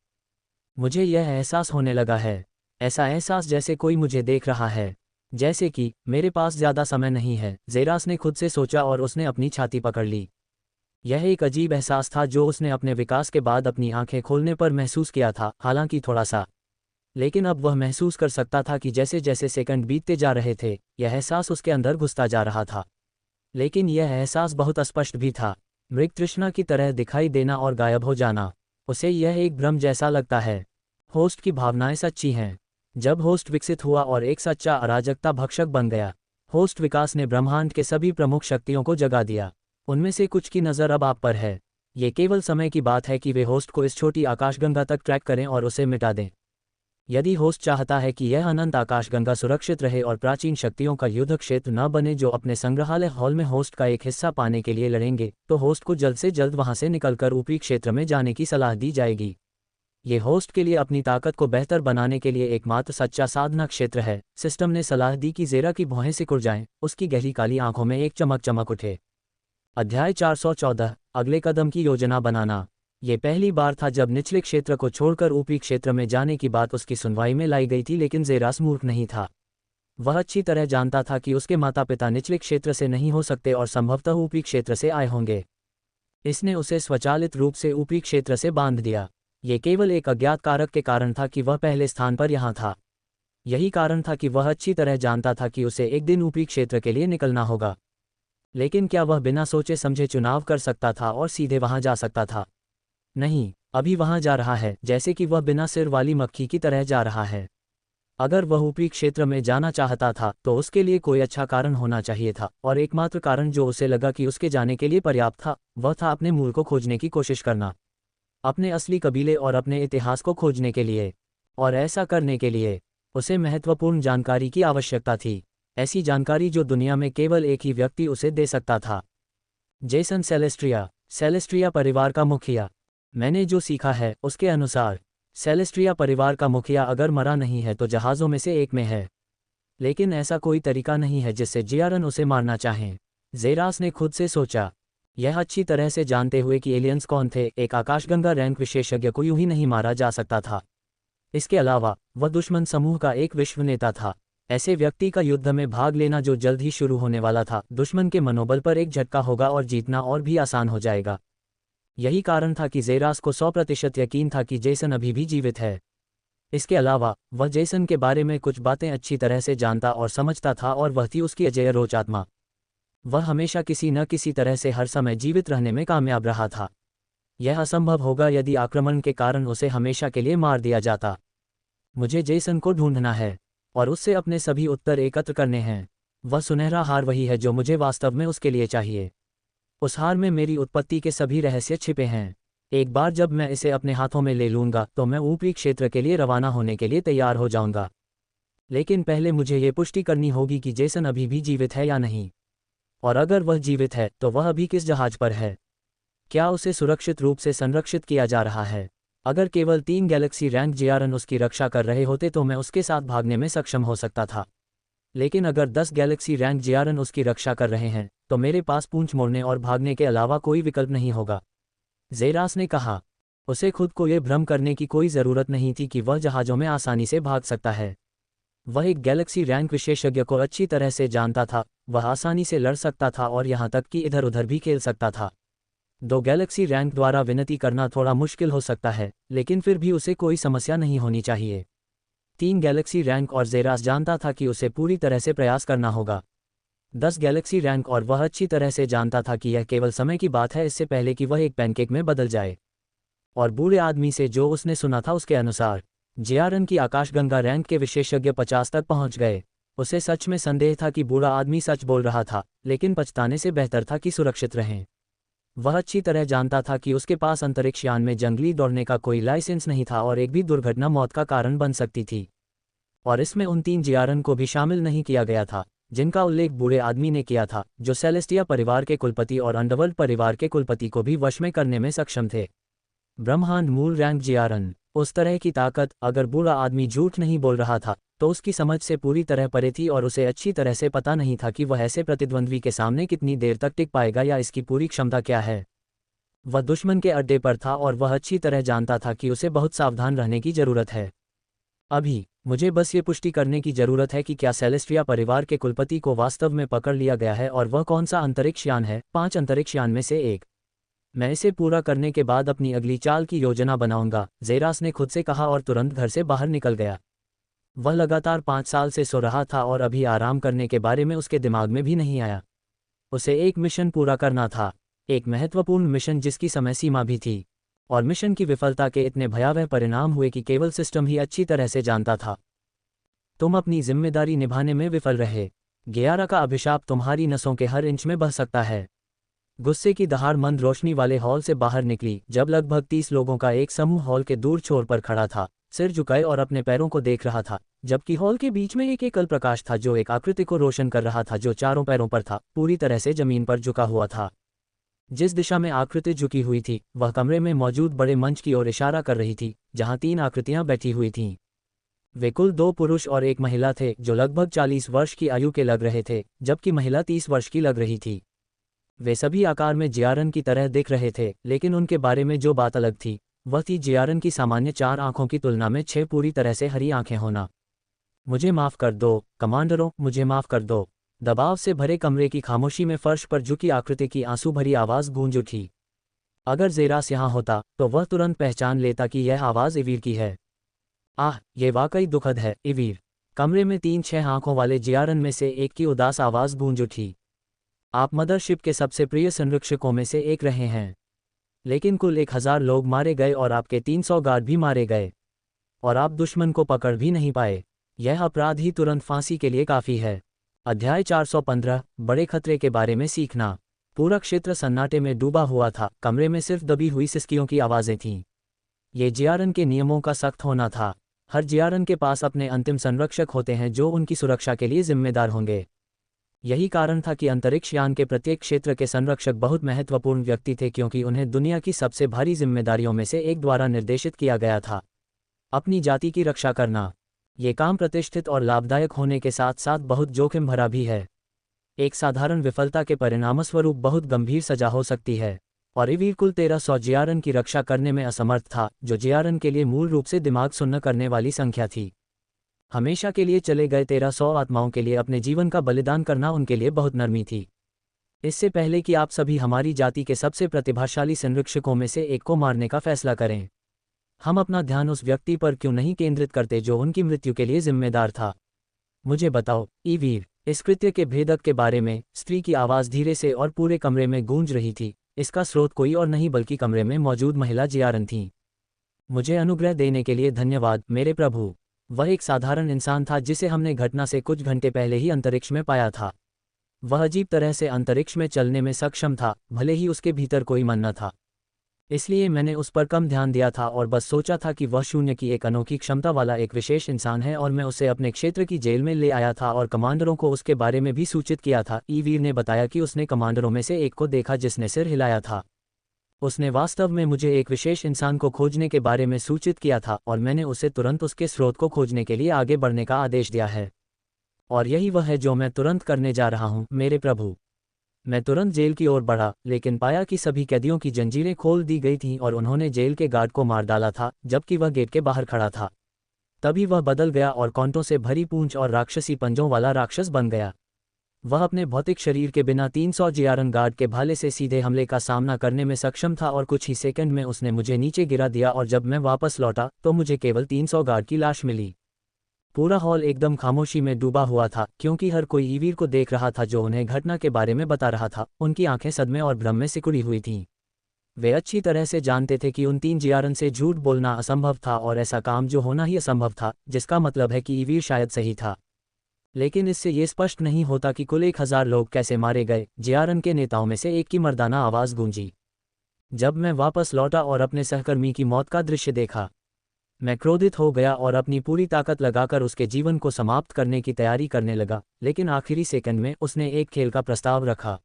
मुझे यह एहसास होने लगा है, ऐसा एहसास जैसे कोई मुझे देख रहा है, जैसे कि मेरे पास ज़्यादा समय नहीं है, ज़ेरास ने खुद से सोचा और उसने अपनी छाती पकड़ ली। यह एक अजीब एहसास था जो उसने अपने विकास के बाद अपनी आंखें खोलने पर महसूस किया था, हालांकि थोड़ा सा। लेकिन अब वह महसूस कर सकता था कि जैसे जैसे सेकंड बीतते जा रहे थे, यह एहसास उसके अंदर घुसता जा रहा था। लेकिन यह एहसास बहुत अस्पष्ट भी था, मृग तृष्णा की तरह दिखाई देना और गायब हो जाना। उसे यह एक भ्रम जैसा लगता है। होस्ट की भावनाएं सच्ची हैं। जब होस्ट विकसित हुआ और एक सच्चा अराजकता भक्षक बन गया, होस्ट विकास ने ब्रह्मांड के सभी प्रमुख शक्तियों को जगा दिया। उनमें से कुछ की नज़र अब आप पर है। ये केवल समय की बात है कि वे होस्ट को इस छोटी आकाशगंगा तक ट्रैक करें और उसे मिटा दें। यदि होस्ट चाहता है कि यह अनंत आकाशगंगा सुरक्षित रहे और प्राचीन शक्तियों का युद्ध क्षेत्र न बने जो अपने संग्रहालय हॉल में होस्ट का एक हिस्सा पाने के लिए लड़ेंगे, तो होस्ट को जल्द से जल्द वहां से निकलकर ऊपरी क्षेत्र में जाने की सलाह दी जाएगी। ये होस्ट के लिए अपनी ताकत को बेहतर बनाने के लिए एकमात्र सच्चा साधना क्षेत्र है। सिस्टम ने सलाह दी कि ज़ेरा की भौहें सिकुड़ जाएं, उसकी गहरी काली आंखों में एक चमक चमक उठे। अध्याय 414, अगले कदम की योजना बनाना। ये पहली बार था जब निचले क्षेत्र को छोड़कर ऊपरी क्षेत्र में जाने की बात उसकी सुनवाई में लाई गई थी, लेकिन ज़ेरास मूर्ख नहीं था। वह अच्छी तरह जानता था कि उसके माता पिता निचले क्षेत्र से नहीं हो सकते और संभवतः ऊपरी क्षेत्र से आए होंगे। इसने उसे स्वचालित रूप से ऊपरी क्षेत्र से बांध दिया। ये केवल एक अज्ञात कारक के कारण था कि वह पहले स्थान पर यहाँ था। यही कारण था कि वह अच्छी तरह जानता था कि उसे एक दिन ऊपरी क्षेत्र के लिए निकलना होगा। लेकिन क्या वह बिना सोचे समझे चुनाव कर सकता था और सीधे वहां जा सकता था? नहीं, अभी वहां जा रहा है जैसे कि वह बिना सिर वाली मक्खी की तरह जा रहा है। अगर वह ऊपरी क्षेत्र में जाना चाहता था तो उसके लिए कोई अच्छा कारण होना चाहिए था, और एकमात्र कारण जो उसे लगा कि उसके जाने के लिए पर्याप्त था, वह था अपने मूल को खोजने की कोशिश करना, अपने असली कबीले और अपने इतिहास को खोजने के लिए। और ऐसा करने के लिए उसे महत्वपूर्ण जानकारी की आवश्यकता थी, ऐसी जानकारी जो दुनिया में केवल एक ही व्यक्ति उसे दे सकता था। जेसन सेलेस्ट्रिया परिवार का मुखिया। मैंने जो सीखा है उसके अनुसार सेलेस्ट्रिया परिवार का मुखिया अगर मरा नहीं है तो जहाज़ों में से एक में है। लेकिन ऐसा कोई तरीका नहीं है जिससे जियारन उसे मारना चाहें, ज़ेरास ने खुद से सोचा। यह अच्छी तरह से जानते हुए कि एलियंस कौन थे, एक आकाशगंगा रैंक विशेषज्ञ को यूं ही नहीं मारा जा सकता था। इसके अलावा वह दुश्मन समूह का एक विश्व नेता था, ऐसे व्यक्ति का युद्ध में भाग लेना जो जल्द ही शुरू होने वाला था दुश्मन के मनोबल पर एक झटका होगा और जीतना और भी आसान हो जाएगा। यही कारण था कि ज़ेरास को 100% यकीन था कि जेसन अभी भी जीवित है। इसके अलावा वह जेसन के बारे में कुछ बातें अच्छी तरह से जानता और समझता था, और वह थी उसकी अजेय रोच आत्मा। वह हमेशा किसी न किसी तरह से हर समय जीवित रहने में कामयाब रहा था। यह असंभव होगा यदि आक्रमण के कारण उसे हमेशा के लिए मार दिया जाता। मुझे जेसन को ढूंढना है और उससे अपने सभी उत्तर एकत्र करने हैं। वह सुनहरा हार वही है जो मुझे वास्तव में उसके लिए चाहिए। उस हार में मेरी उत्पत्ति के सभी रहस्य छिपे हैं। एक बार जब मैं इसे अपने हाथों में ले लूँगा तो मैं ऊपरी क्षेत्र के लिए रवाना होने के लिए तैयार हो जाऊँगा। लेकिन पहले मुझे ये पुष्टि करनी होगी कि जेसन अभी भी जीवित है या नहीं, और अगर वह जीवित है तो वह अभी किस जहाज पर है। क्या उसे सुरक्षित रूप से संरक्षित किया जा रहा है? अगर केवल 3 गैलेक्सी रैंक जियारन उसकी रक्षा कर रहे होते तो मैं उसके साथ भागने में सक्षम हो सकता था। लेकिन अगर 10 गैलेक्सी रैंक जियारन उसकी रक्षा कर रहे हैं तो मेरे पास पूंछ मोड़ने और भागने के अलावा कोई विकल्प नहीं होगा। ज़ेरास ने कहा। उसे खुद को यह भ्रम करने की कोई ज़रूरत नहीं थी कि वह जहाज़ों में आसानी से भाग सकता है। वह एक गैलेक्सी रैंक विशेषज्ञ को अच्छी तरह से जानता था, वह आसानी से लड़ सकता था और यहाँ तक कि इधर उधर भी खेल सकता था। 2 गैलेक्सी रैंक द्वारा विनती करना थोड़ा मुश्किल हो सकता है, लेकिन फिर भी उसे कोई समस्या नहीं होनी चाहिए। 3 गैलेक्सी रैंक और ज़ेरास जानता था कि उसे पूरी तरह से प्रयास करना होगा। 10 गैलेक्सी रैंक और वह अच्छी तरह से जानता था कि यह केवल समय की बात है इससे पहले कि वह एक पैनकेक में बदल जाए। और बूढ़े आदमी से जो उसने सुना था उसके अनुसार जियारन की आकाशगंगा रैंक के विशेषज्ञ 50 तक पहुंच गए। उसे सच में संदेह था कि बूढ़ा आदमी सच बोल रहा था, लेकिन पछताने से बेहतर था कि सुरक्षित रहें। वह अच्छी तरह जानता था कि उसके पास अंतरिक्ष यान में जंगली दौड़ने का कोई लाइसेंस नहीं था और एक भी दुर्घटना मौत का कारण बन सकती थी। और इसमें उन 3 जियारन को भी शामिल नहीं किया गया था जिनका उल्लेख बूढ़े आदमी ने किया था, जो सेलेस्टिया परिवार के कुलपति और अंडरवर्ल्ड परिवार के कुलपति को भी वश में करने में सक्षम थे। ब्रह्मांड मूल रैंक जियारन, उस तरह की ताकत, अगर बूढ़ा आदमी झूठ नहीं बोल रहा था तो उसकी समझ से पूरी तरह परे थी और उसे अच्छी तरह से पता नहीं था कि वह ऐसे प्रतिद्वंद्वी के सामने कितनी देर तक टिक पाएगा या इसकी पूरी क्षमता क्या है। वह दुश्मन के अड्डे पर था और वह अच्छी तरह जानता था कि उसे बहुत सावधान रहने की जरूरत है। अभी मुझे बस ये पुष्टि करने की जरूरत है कि क्या सेलेस्टिया परिवार के कुलपति को वास्तव में पकड़ लिया गया है और वह कौन सा अंतरिक्ष यान है, 5 अंतरिक्ष यान में से एक। मैं इसे पूरा करने के बाद अपनी अगली चाल की योजना बनाऊंगा, ज़ेरास ने खुद से कहा और तुरंत घर से बाहर निकल गया। वह लगातार 5 साल से सो रहा था और अभी आराम करने के बारे में उसके दिमाग में भी नहीं आया। उसे एक मिशन पूरा करना था, एक महत्वपूर्ण मिशन जिसकी समय सीमा भी थी। और मिशन की विफलता के इतने भयावह परिणाम हुए कि केवल सिस्टम ही अच्छी तरह से जानता था। तुम अपनी जिम्मेदारी निभाने में विफल रहे। गियारा का अभिशाप तुम्हारी नसों के हर इंच में बह सकता है। गुस्से की दहाड़ मंद रोशनी वाले हॉल से बाहर निकली जब लगभग 30 लोगों का एक समूह हॉल के दूर छोर पर खड़ा था, सिर झुकाए और अपने पैरों को देख रहा था, जबकि हॉल के बीच में एक एकल प्रकाश था जो एक आकृति को रोशन कर रहा था जो चारों पैरों पर था, पूरी तरह से जमीन पर झुका हुआ था। जिस दिशा में आकृति झुकी हुई थी वह कमरे में मौजूद बड़े मंच की ओर इशारा कर रही थी, जहां 3 आकृतियां बैठी हुई थीं। वे कुल 2 पुरुष और एक महिला थे जो लगभग 40 वर्ष की आयु के लग रहे थे, जबकि महिला 30 वर्ष की लग रही थी। वे सभी आकार में जियारन की तरह दिख रहे थे, लेकिन उनके बारे में जो बात अलग थी वह थी जियारन की सामान्य 4 आंखों की तुलना में 6 पूरी तरह से हरी आंखें होना। मुझे माफ़ कर दो कमांडरों, मुझे माफ़ कर दो। दबाव से भरे कमरे की खामोशी में फर्श पर झुकी आकृति की आंसू भरी आवाज़ गूंज उठी। अगर ज़ेरास यहाँ होता तो वह तुरंत पहचान लेता कि यह आवाज़ इवीर की है। आह, ये वाकई दुखद है, इवीर। कमरे में 3-6 आंखों वाले जियारन में से एक की उदास आवाज़ गूंज उठी। आप मदरशिप के सबसे प्रिय संरक्षकों में से एक रहे हैं, लेकिन कुल 1000 लोग मारे गए और आपके 300 गार्ड भी मारे गए, और आप दुश्मन को पकड़ भी नहीं पाए। यह अपराध ही तुरंत फांसी के लिए काफ़ी है। अध्याय 415, बड़े खतरे के बारे में सीखना। पूरा क्षेत्र सन्नाटे में डूबा हुआ था, कमरे में सिर्फ दबी हुई सिसकियों की आवाज़ें थीं। ये जियारन के नियमों का सख्त होना था। हर जियारन के पास अपने अंतिम संरक्षक होते हैं जो उनकी सुरक्षा के लिए जिम्मेदार होंगे। यही कारण था कि अंतरिक्ष यान के प्रत्येक क्षेत्र के संरक्षक बहुत महत्वपूर्ण व्यक्ति थे, क्योंकि उन्हें दुनिया की सबसे भारी जिम्मेदारियों में से एक द्वारा निर्देशित किया गया था, अपनी जाति की रक्षा करना। ये काम प्रतिष्ठित और लाभदायक होने के साथ साथ बहुत जोखिम भरा भी है। एक साधारण विफलता के परिणामस्वरूप बहुत गंभीर सजा हो सकती है, और इवीर कुल 1300 जियारन की रक्षा करने में असमर्थ था, जो जियारन के लिए मूल रूप से दिमाग सुन्न करने वाली संख्या थी। हमेशा के लिए चले गए 1300 आत्माओं के लिए अपने जीवन का बलिदान करना उनके लिए बहुत नरमी थी। इससे पहले कि आप सभी हमारी जाति के सबसे प्रतिभाशाली संरक्षकों में से एक को मारने का फैसला करें, हम अपना ध्यान उस व्यक्ति पर क्यों नहीं केंद्रित करते जो उनकी मृत्यु के लिए जिम्मेदार था। मुझे बताओ, इवीर। इस कृत्य के भेदक के बारे में स्त्री की आवाज़ धीरे से और पूरे कमरे में गूंज रही थी। इसका स्रोत कोई और नहीं बल्कि कमरे में मौजूद महिला जियारन थी। मुझे अनुग्रह देने के लिए धन्यवाद मेरे प्रभु। वह एक साधारण इंसान था जिसे हमने घटना से कुछ घंटे पहले ही अंतरिक्ष में पाया था। वह अजीब तरह से अंतरिक्ष में चलने में सक्षम था, भले ही उसके भीतर कोई मन न था। इसलिए मैंने उस पर कम ध्यान दिया था और बस सोचा था कि वह शून्य की एक अनोखी क्षमता वाला एक विशेष इंसान है, और मैं उसे अपने क्षेत्र की जेल में ले आया था और कमांडरों को उसके बारे में भी सूचित किया था। ईवीर ने बताया कि उसने कमांडरों में से एक को देखा जिसने सिर हिलाया था। उसने वास्तव में मुझे एक विशेष इंसान को खोजने के बारे में सूचित किया था और मैंने उसे तुरंत उसके स्रोत को खोजने के लिए आगे बढ़ने का आदेश दिया है। और यही वह है जो मैं तुरंत करने जा रहा हूँ, मेरे प्रभु। मैं तुरंत जेल की ओर बढ़ा, लेकिन पाया कि सभी कैदियों की जंजीरें खोल दी गई थीं और उन्होंने जेल के गार्ड को मार डाला था, जबकि वह गेट के बाहर खड़ा था। तभी वह बदल गया और कांटों से भरी पूंछ और राक्षसी पंजों वाला राक्षस बन गया। वह अपने भौतिक शरीर के बिना 300 जियारन गार्ड के भाले से सीधे हमले का सामना करने में सक्षम था और कुछ ही सेकंड में उसने मुझे नीचे गिरा दिया और जब मैं वापस लौटा तो मुझे केवल 300 गार्ड की लाश मिली। पूरा हॉल एकदम खामोशी में डूबा हुआ था, क्योंकि हर कोई ईवीर को देख रहा था जो उन्हें घटना के बारे में बता रहा था। उनकी आंखें सदमे और भ्रम में सिकुड़ी हुई थीं। वे अच्छी तरह से जानते थे कि उन 3 जियारन से झूठ बोलना असंभव था और ऐसा काम जो होना ही असंभव था, जिसका मतलब है कि ईवीर शायद सही था। लेकिन इससे ये स्पष्ट नहीं होता कि कुल 1000 लोग कैसे मारे गए। जियारन के नेताओं में से एक की मर्दाना आवाज़ गूंजी। जब मैं वापस लौटा और अपने सहकर्मी की मौत का दृश्य देखा, मैं क्रोधित हो गया और अपनी पूरी ताकत लगाकर उसके जीवन को समाप्त करने की तैयारी करने लगा। लेकिन आखिरी सेकंड में उसने एक खेल का प्रस्ताव रखा।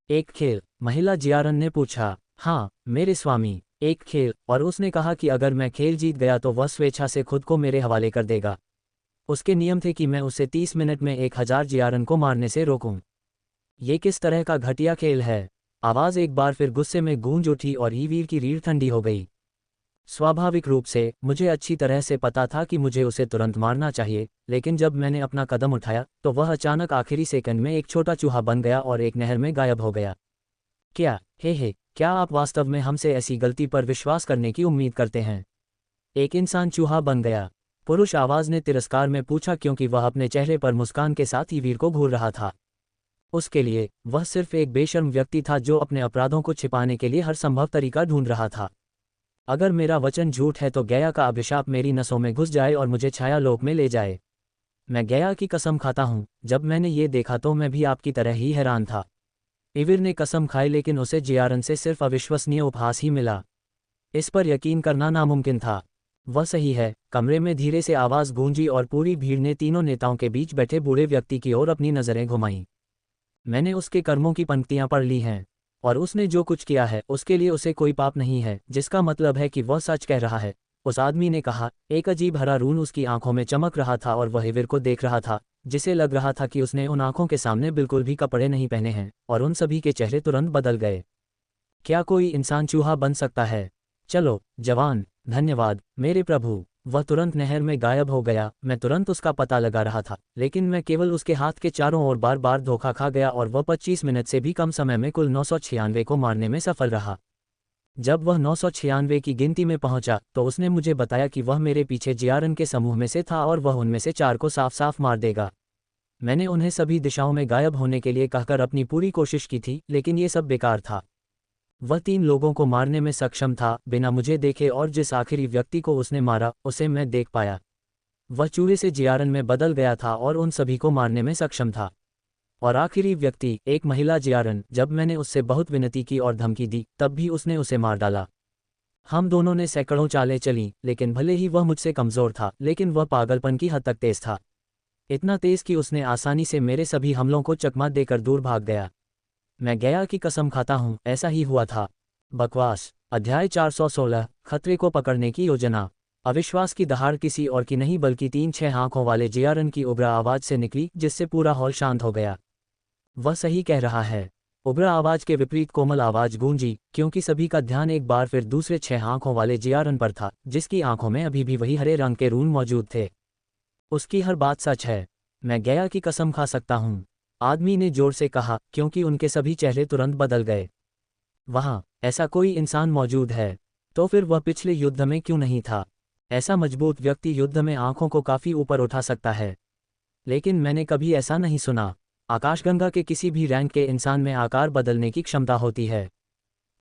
एक खेल? महिला जियारन ने पूछा। हाँ मेरे स्वामी, एक खेल। और उसने कहा कि अगर मैं खेल जीत गया तो वह स्वेच्छा से खुद को मेरे हवाले कर देगा। उसके नियम थे कि मैं उसे 30 मिनट में 1000 जियारन को मारने से रोकूं। ये किस तरह का घटिया खेल है? आवाज़ एक बार फिर गुस्से में गूंज उठी और ईवीर की रीढ़ ठंडी हो गई। स्वाभाविक रूप से मुझे अच्छी तरह से पता था कि मुझे उसे तुरंत मारना चाहिए, लेकिन जब मैंने अपना कदम उठाया तो वह अचानक आखिरी सेकंड में एक छोटा चूहा बन गया और एक नहर में गायब हो गया। क्या हे, क्या आप वास्तव में हमसे ऐसी गलती पर विश्वास करने की उम्मीद करते हैं? एक इंसान चूहा बन गया? पुरुष आवाज़ ने तिरस्कार में पूछा, क्योंकि वह अपने चेहरे पर मुस्कान के साथ ईवीर को घूर रहा था। उसके लिए वह सिर्फ एक बेशर्म व्यक्ति था जो अपने अपराधों को छिपाने के लिए हर संभव तरीका ढूंढ रहा था। अगर मेरा वचन झूठ है तो गया का अभिशाप मेरी नसों में घुस जाए और मुझे छाया लोक में ले जाए। मैं गया की कसम खाता हूँ, जब मैंने ये देखा तो मैं भी आपकी तरह ही हैरान था। ईवीर ने कसम खाई, लेकिन उसे जियारन से सिर्फ अविश्वसनीय उपहास ही मिला। इस पर यकीन करना नामुमकिन था। वह सही है। कमरे में धीरे से आवाज़ गूंजी और पूरी भीड़ ने तीनों नेताओं के बीच बैठे बूढ़े व्यक्ति की ओर अपनी नज़रें घुमाईं। मैंने उसके कर्मों की पंक्तियां पढ़ ली हैं, और उसने जो कुछ किया है उसके लिए उसे कोई पाप नहीं है, जिसका मतलब है कि वह सच कह रहा है। उस आदमी ने कहा। एक अजीब हरा रून उसकी आंखों में चमक रहा था और वह ईवीर को देख रहा था, जिसे लग रहा था कि उसने उन आंखों के सामने बिल्कुल भी कपड़े नहीं पहने हैं, और उन सभी के चेहरे तुरंत बदल गए। क्या कोई इंसान चूहा बन सकता है? चलो जवान। धन्यवाद मेरे प्रभु। वह तुरंत नहर में गायब हो गया। मैं तुरंत उसका पता लगा रहा था, लेकिन मैं केवल उसके हाथ के चारों ओर बार बार धोखा खा गया और वह 25 मिनट से भी कम समय में कुल 996 को मारने में सफल रहा। जब वह 996 की गिनती में पहुंचा तो उसने मुझे बताया कि वह मेरे पीछे जियारन के समूह में से था और वह उनमें से 4 को साफ साफ मार देगा। मैंने उन्हें सभी दिशाओं में गायब होने के लिए कहकर अपनी पूरी कोशिश की थी, लेकिन ये सब बेकार था। वह 3 लोगों को मारने में सक्षम था बिना मुझे देखे, और जिस आखिरी व्यक्ति को उसने मारा उसे मैं देख पाया। वह चूहे से जियारन में बदल गया था और उन सभी को मारने में सक्षम था। और आखिरी व्यक्ति एक महिला जियारन, जब मैंने उससे बहुत विनती की और धमकी दी तब भी उसने उसे मार डाला। हम दोनों ने सैकड़ों चालें चली, लेकिन भले ही वह मुझसे कमज़ोर था, लेकिन वह पागलपन की हद तक तेज था। इतना तेज कि उसने आसानी से मेरे सभी हमलों को चकमा देकर दूर भाग गया। मैं गया की कसम खाता हूँ, ऐसा ही हुआ था। बकवास। अध्याय 416 खतरे को पकड़ने की योजना। अविश्वास की दहाड़ किसी और की नहीं बल्कि 3-6 आंखों वाले जियारन की उग्र आवाज़ से निकली, जिससे पूरा हॉल शांत हो गया। वह सही कह रहा है। उग्र आवाज़ के विपरीत कोमल आवाज़ गूंजी, क्योंकि सभी का ध्यान एक बार फिर दूसरे 6 आंखों वाले जियारन पर था, जिसकी आंखों में अभी भी वही हरे रंग के रून मौजूद थे। उसकी हर बात सच है। मैं गया की कसम खा सकता हूँ, आदमी ने जोर से कहा, क्योंकि उनके सभी चेहरे तुरंत बदल गए। वहाँ ऐसा कोई इंसान मौजूद है, तो फिर वह पिछले युद्ध में क्यों नहीं था? ऐसा मजबूत व्यक्ति युद्ध में आंखों को काफ़ी ऊपर उठा सकता है, लेकिन मैंने कभी ऐसा नहीं सुना। आकाशगंगा के किसी भी रैंक के इंसान में आकार बदलने की क्षमता होती है।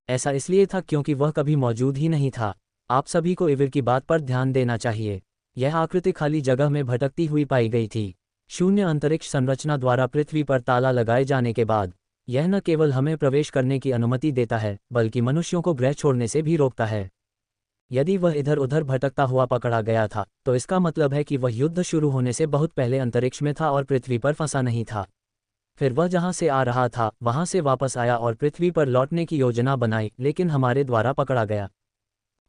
ऐसा इसलिए था क्योंकि वह कभी मौजूद ही नहीं था। आप सभी को ईवीर की बात पर ध्यान देना चाहिए। यह आकृति खाली जगह में भटकती हुई पाई गई थी। शून्य अंतरिक्ष संरचना द्वारा पृथ्वी पर ताला लगाए जाने के बाद यह न केवल हमें प्रवेश करने की अनुमति देता है, बल्कि मनुष्यों को ग्रह छोड़ने से भी रोकता है। यदि वह इधर उधर भटकता हुआ पकड़ा गया था, तो इसका मतलब है कि वह युद्ध शुरू होने से बहुत पहले अंतरिक्ष में था और पृथ्वी पर फंसा नहीं था। फिर वह जहाँ से आ रहा था वहाँ से वापस आया और पृथ्वी पर लौटने की योजना बनाई, लेकिन हमारे द्वारा पकड़ा गया।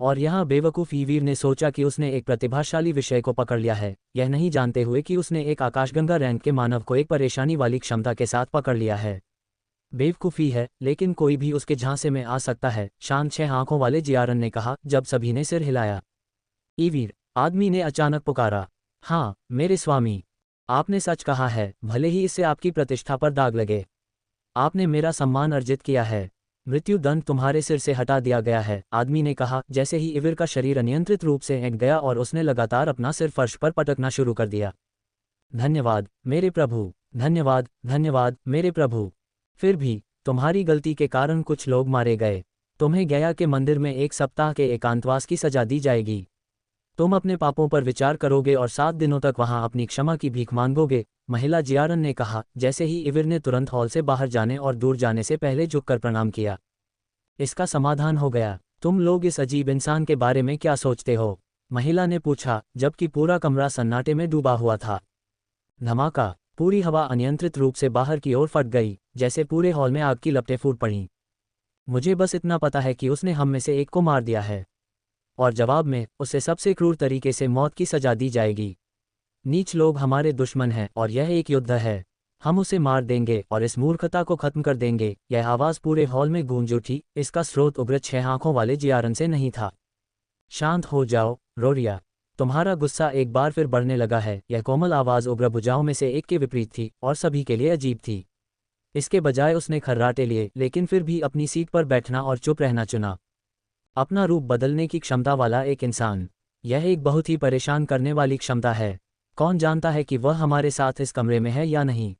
और यहाँ बेवकूफ़ ईवीर ने सोचा कि उसने एक प्रतिभाशाली विषय को पकड़ लिया है, यह नहीं जानते हुए कि उसने एक आकाशगंगा रैंक के मानव को एक परेशानी वाली क्षमता के साथ पकड़ लिया है। बेवकूफ़ी है, लेकिन कोई भी उसके झांसे में आ सकता है, शांत 6 आंखों वाले जियारन ने कहा जब सभी ने सिर हिलाया। ईवीर, आदमी ने अचानक पुकारा। हाँ मेरे स्वामी, आपने सच कहा है, भले ही इससे आपकी प्रतिष्ठा पर दाग लगे। आपने मेरा सम्मान अर्जित किया है। मृत्यु दंड तुम्हारे सिर से हटा दिया गया है, आदमी ने कहा जैसे ही ईवीर का शरीर अनियंत्रित रूप से हिट गया और उसने लगातार अपना सिर फर्श पर पटकना शुरू कर दिया। धन्यवाद मेरे प्रभु, धन्यवाद धन्यवाद मेरे प्रभु। फिर भी तुम्हारी गलती के कारण कुछ लोग मारे गए। तुम्हें गया के मंदिर में 1 सप्ताह के एकांतवास की सजा दी जाएगी। तुम अपने पापों पर विचार करोगे और 7 दिनों तक वहां अपनी क्षमा की भीख मांगोगे, महिला जियारन ने कहा, जैसे ही ईवीर ने तुरंत हॉल से बाहर जाने और दूर जाने से पहले झुककर प्रणाम किया। इसका समाधान हो गया। तुम लोग इस अजीब इंसान के बारे में क्या सोचते हो? महिला ने पूछा, जबकि पूरा कमरा सन्नाटे में डूबा हुआ था। धमाका, पूरी हवा अनियंत्रित रूप से बाहर की ओर फट गई, जैसे पूरे हॉल में आग की लपटें फूट पड़ीं। मुझे बस इतना पता है कि उसने हम में से एक को मार दिया है, और जवाब में उसे सबसे क्रूर तरीके से मौत की सजा दी जाएगी। नीच लोग हमारे दुश्मन हैं और यह एक युद्ध है। हम उसे मार देंगे और इस मूर्खता को खत्म कर देंगे। यह आवाज़ पूरे हॉल में गूंज उठी। इसका स्रोत उग्र 6 आंखों वाले जियारन से नहीं था। शांत हो जाओ रोरिया, तुम्हारा गुस्सा एक बार फिर बढ़ने लगा है। यह कोमल आवाज़ उग्र भुजाओं में से एक के विपरीत थी और सभी के लिए अजीब थी। इसके बजाय उसने खर्राटे लिए, लेकिन फिर भी अपनी सीट पर बैठना और चुप रहना चुना। अपना रूप बदलने की क्षमता वाला एक इंसान, यह एक बहुत ही परेशान करने वाली क्षमता है। कौन जानता है कि वह हमारे साथ इस कमरे में है या नहीं?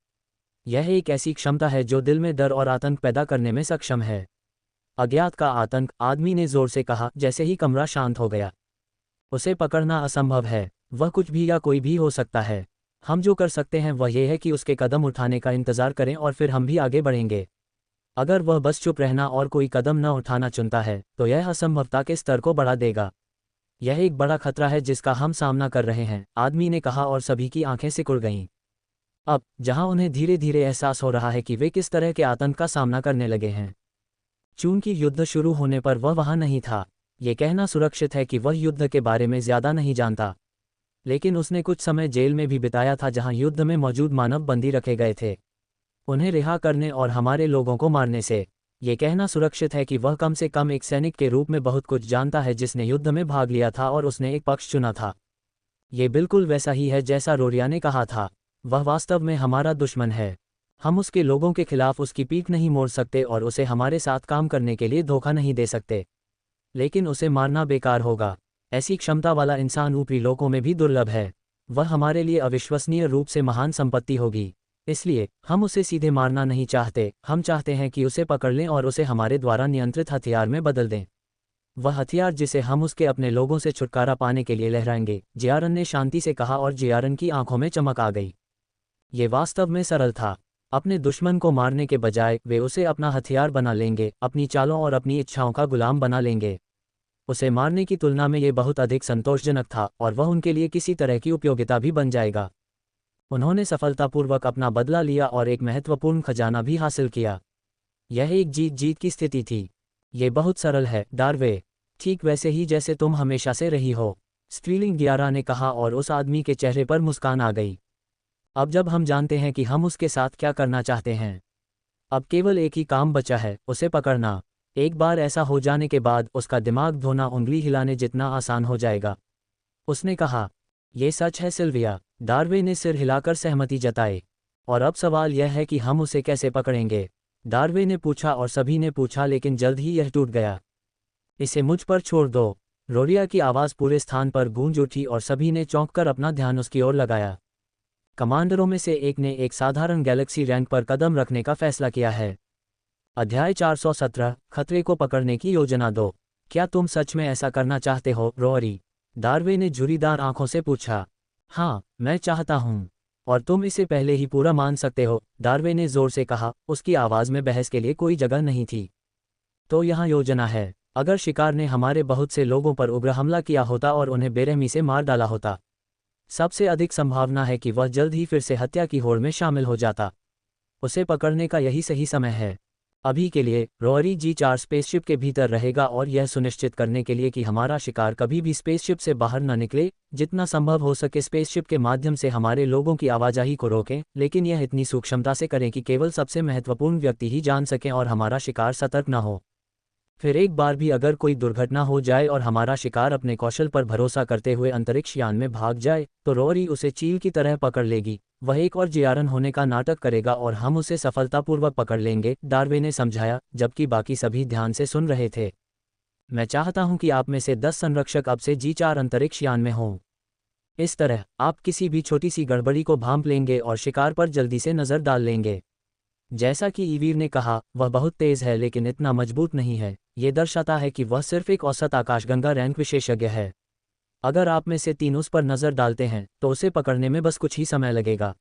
यह एक ऐसी क्षमता है जो दिल में डर और आतंक पैदा करने में सक्षम है। अज्ञात का आतंक, आदमी ने जोर से कहा जैसे ही कमरा शांत हो गया। उसे पकड़ना असंभव है। वह कुछ भी या कोई भी हो सकता है। हम जो कर सकते हैं वह यह है कि उसके कदम उठाने का इंतजार करें और फिर हम भी आगे बढ़ेंगे। अगर वह बस चुप रहना और कोई कदम न उठाना चुनता है तो यह असंभवता के स्तर को बढ़ा देगा। यह एक बड़ा खतरा है जिसका हम सामना कर रहे हैं, आदमी ने कहा और सभी की आंखें सिकुड़ गईं। अब जहां उन्हें धीरे धीरे एहसास हो रहा है कि वे किस तरह के आतंक का सामना करने लगे हैं। चूंकि युद्ध शुरू होने पर वह वहां नहीं था, ये कहना सुरक्षित है कि वह युद्ध के बारे में ज्यादा नहीं जानता। लेकिन उसने कुछ समय जेल में भी बिताया था जहां युद्ध में मौजूद मानव बंदी रखे गए थे। उन्हें रिहा करने और हमारे लोगों को मारने से ये कहना सुरक्षित है कि वह कम से कम एक सैनिक के रूप में बहुत कुछ जानता है जिसने युद्ध में भाग लिया था और उसने एक पक्ष चुना था। ये बिल्कुल वैसा ही है जैसा रोरिया ने कहा था। वह वास्तव में हमारा दुश्मन है। हम उसके लोगों के खिलाफ उसकी पीठ नहीं मोड़ सकते और उसे हमारे साथ काम करने के लिए धोखा नहीं दे सकते। लेकिन उसे मारना बेकार होगा। ऐसी क्षमता वाला इंसान ऊपरी लोकों में भी दुर्लभ है। वह हमारे लिए अविश्वसनीय रूप से महान संपत्ति होगी। इसलिए हम उसे सीधे मारना नहीं चाहते। हम चाहते हैं कि उसे पकड़ लें और उसे हमारे द्वारा नियंत्रित हथियार में बदल दें। वह हथियार जिसे हम उसके अपने लोगों से छुटकारा पाने के लिए लहराएंगे, जियारन ने शांति से कहा और जियारन की आंखों में चमक आ गई। ये वास्तव में सरल था। अपने दुश्मन को मारने के बजाय वे उसे अपना हथियार बना लेंगे, अपनी चालों और अपनी इच्छाओं का गुलाम बना लेंगे। उसे मारने की तुलना में ये बहुत अधिक संतोषजनक था और वह उनके लिए किसी तरह की उपयोगिता भी बन जाएगा। उन्होंने सफलतापूर्वक अपना बदला लिया और एक महत्वपूर्ण खजाना भी हासिल किया। यह एक जीत जीत की स्थिति थी। ये बहुत सरल है डार्वे, ठीक वैसे ही जैसे तुम हमेशा से रही हो, स्ट्रीलिंग गियारा ने कहा और उस आदमी के चेहरे पर मुस्कान आ गई। अब जब हम जानते हैं कि हम उसके साथ क्या करना चाहते हैं, अब केवल एक ही काम बचा है, उसे पकड़ना। एक बार ऐसा हो जाने के बाद उसका दिमाग धोना उंगली हिलाने जितना आसान हो जाएगा। उसने कहा, यह सच है सिल्विया। डार्वे ने सिर हिलाकर सहमति जताई। और अब सवाल यह है कि हम उसे कैसे पकड़ेंगे? डार्वे ने पूछा और सभी ने पूछा, लेकिन जल्द ही यह टूट गया। इसे मुझ पर छोड़ दो। रोरिया की आवाज़ पूरे स्थान पर गूंज उठी और सभी ने चौंककर अपना ध्यान उसकी ओर लगाया। कमांडरों में से एक ने एक साधारण गैलेक्सी रैंक पर कदम रखने का फैसला किया है। अध्याय 417, खतरे को पकड़ने की योजना दो। क्या तुम सच में ऐसा करना चाहते हो रोरी? डार्वे ने झुर्रीदार आंखों से पूछा। हाँ, मैं चाहता हूँ। और तुम इसे पहले ही पूरा मान सकते हो, डार्वे ने जोर से कहा। उसकी आवाज़ में बहस के लिए कोई जगह नहीं थी। तो यहाँ योजना है। अगर शिकार ने हमारे बहुत से लोगों पर उग्र हमला किया होता और उन्हें बेरहमी से मार डाला होता, सबसे अधिक संभावना है कि वह जल्द ही फिर से हत्या की होड़ में शामिल हो जाता। उसे पकड़ने का यही सही समय है। अभी के लिए रोअरी G4 स्पेसशिप के भीतर रहेगा और यह सुनिश्चित करने के लिए कि हमारा शिकार कभी भी स्पेसशिप से बाहर न निकले, जितना संभव हो सके स्पेसशिप के माध्यम से हमारे लोगों की आवाजाही को रोकें, लेकिन यह इतनी सूक्ष्मता से करें कि केवल सबसे महत्वपूर्ण व्यक्ति ही जान सकें और हमारा शिकार सतर्क न हो। फिर एक बार भी अगर कोई दुर्घटना हो जाए और हमारा शिकार अपने कौशल पर भरोसा करते हुए अंतरिक्ष यान में भाग जाए, तो रोअरी उसे चील की तरह पकड़ लेगी। वह एक और जियारन होने का नाटक करेगा और हम उसे सफलतापूर्वक पकड़ लेंगे, डार्वे ने समझाया, जबकि बाकी सभी ध्यान से सुन रहे थे। मैं चाहता हूं कि आप में से 10 संरक्षक अब से G4 अंतरिक्ष यान में हों। इस तरह आप किसी भी छोटी सी गड़बड़ी को भांप लेंगे और शिकार पर जल्दी से नजर डाल लेंगे। जैसा कि ईवीर ने कहा, वह बहुत तेज है लेकिन इतना मजबूत नहीं है। ये दर्शाता है कि वह सिर्फ एक औसत आकाशगंगा रैंक विशेषज्ञ है। अगर आप में से 3 उस पर नज़र डालते हैं तो उसे पकड़ने में बस कुछ ही समय लगेगा।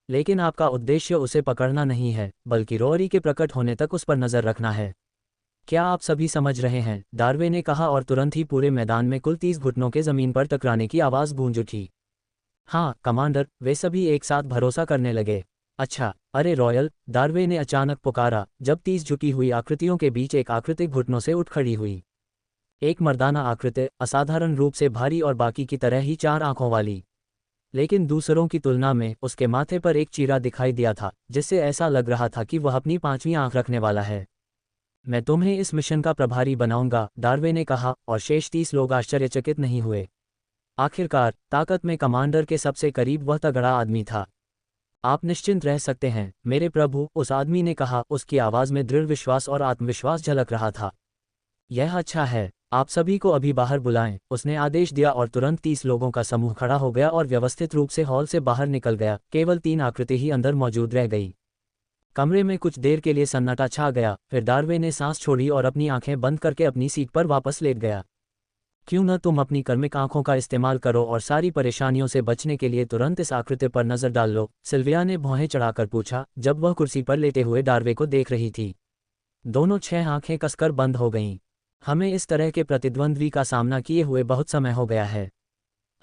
लेकिन आपका उद्देश्य उसे पकड़ना नहीं है, बल्कि रोअरी के प्रकट होने तक उस पर नज़र रखना है। क्या आप सभी समझ रहे हैं? डार्वे ने कहा और तुरंत ही पूरे मैदान में कुल 30 घुटनों के ज़मीन पर टकराने की आवाज़ गूंज उठी। हाँ कमांडर, वे सभी एक साथ भरोसा करने लगे। अच्छा, अरे रॉयल, डार्वे ने अचानक पुकारा, जब 30 झुकी हुई आकृतियों के बीच एक आकृति घुटनों से उठ खड़ी हुई। एक मर्दाना आकृति, असाधारण रूप से भारी और बाकी की तरह ही 4 आंखों वाली। लेकिन दूसरों की तुलना में उसके माथे पर एक चीरा दिखाई दिया था, जिससे ऐसा लग रहा था कि वह अपनी 5वीं आंख रखने वाला है। मैं तुम्हें इस मिशन का प्रभारी बनाऊंगा, डार्वे ने कहा, और शेष 30 लोग आश्चर्यचकित नहीं हुए। आखिरकार ताकत में कमांडर के सबसे करीब वह तगड़ा आदमी था। आप निश्चिंत रह सकते हैं मेरे प्रभु, उस आदमी ने कहा, उसकी आवाज़ में दृढ़ विश्वास और आत्मविश्वास झलक रहा था। यह अच्छा है, आप सभी को अभी बाहर बुलाएं, उसने आदेश दिया और तुरंत 30 लोगों का समूह खड़ा हो गया और व्यवस्थित रूप से हॉल से बाहर निकल गया। केवल 3 आकृति ही अंदर मौजूद रह गई। कमरे में कुछ देर के लिए सन्नाटा छा गया, फिर डार्वे ने सांस छोड़ी और अपनी आंखें बंद करके अपनी सीट पर वापस लेट गया। क्यों न तुम अपनी कर्मिक आंखों का इस्तेमाल करो और सारी परेशानियों से बचने के लिए तुरंत इस आकृति पर नजर डाल लो, सिल्विया ने भौहें चढ़ाकर पूछा, जब वह कुर्सी पर लेटे हुए डार्वे को देख रही थी। दोनों 6 आंखें कसकर बंद हो गईं। हमें इस तरह के प्रतिद्वंद्वी का सामना किए हुए बहुत समय हो गया है।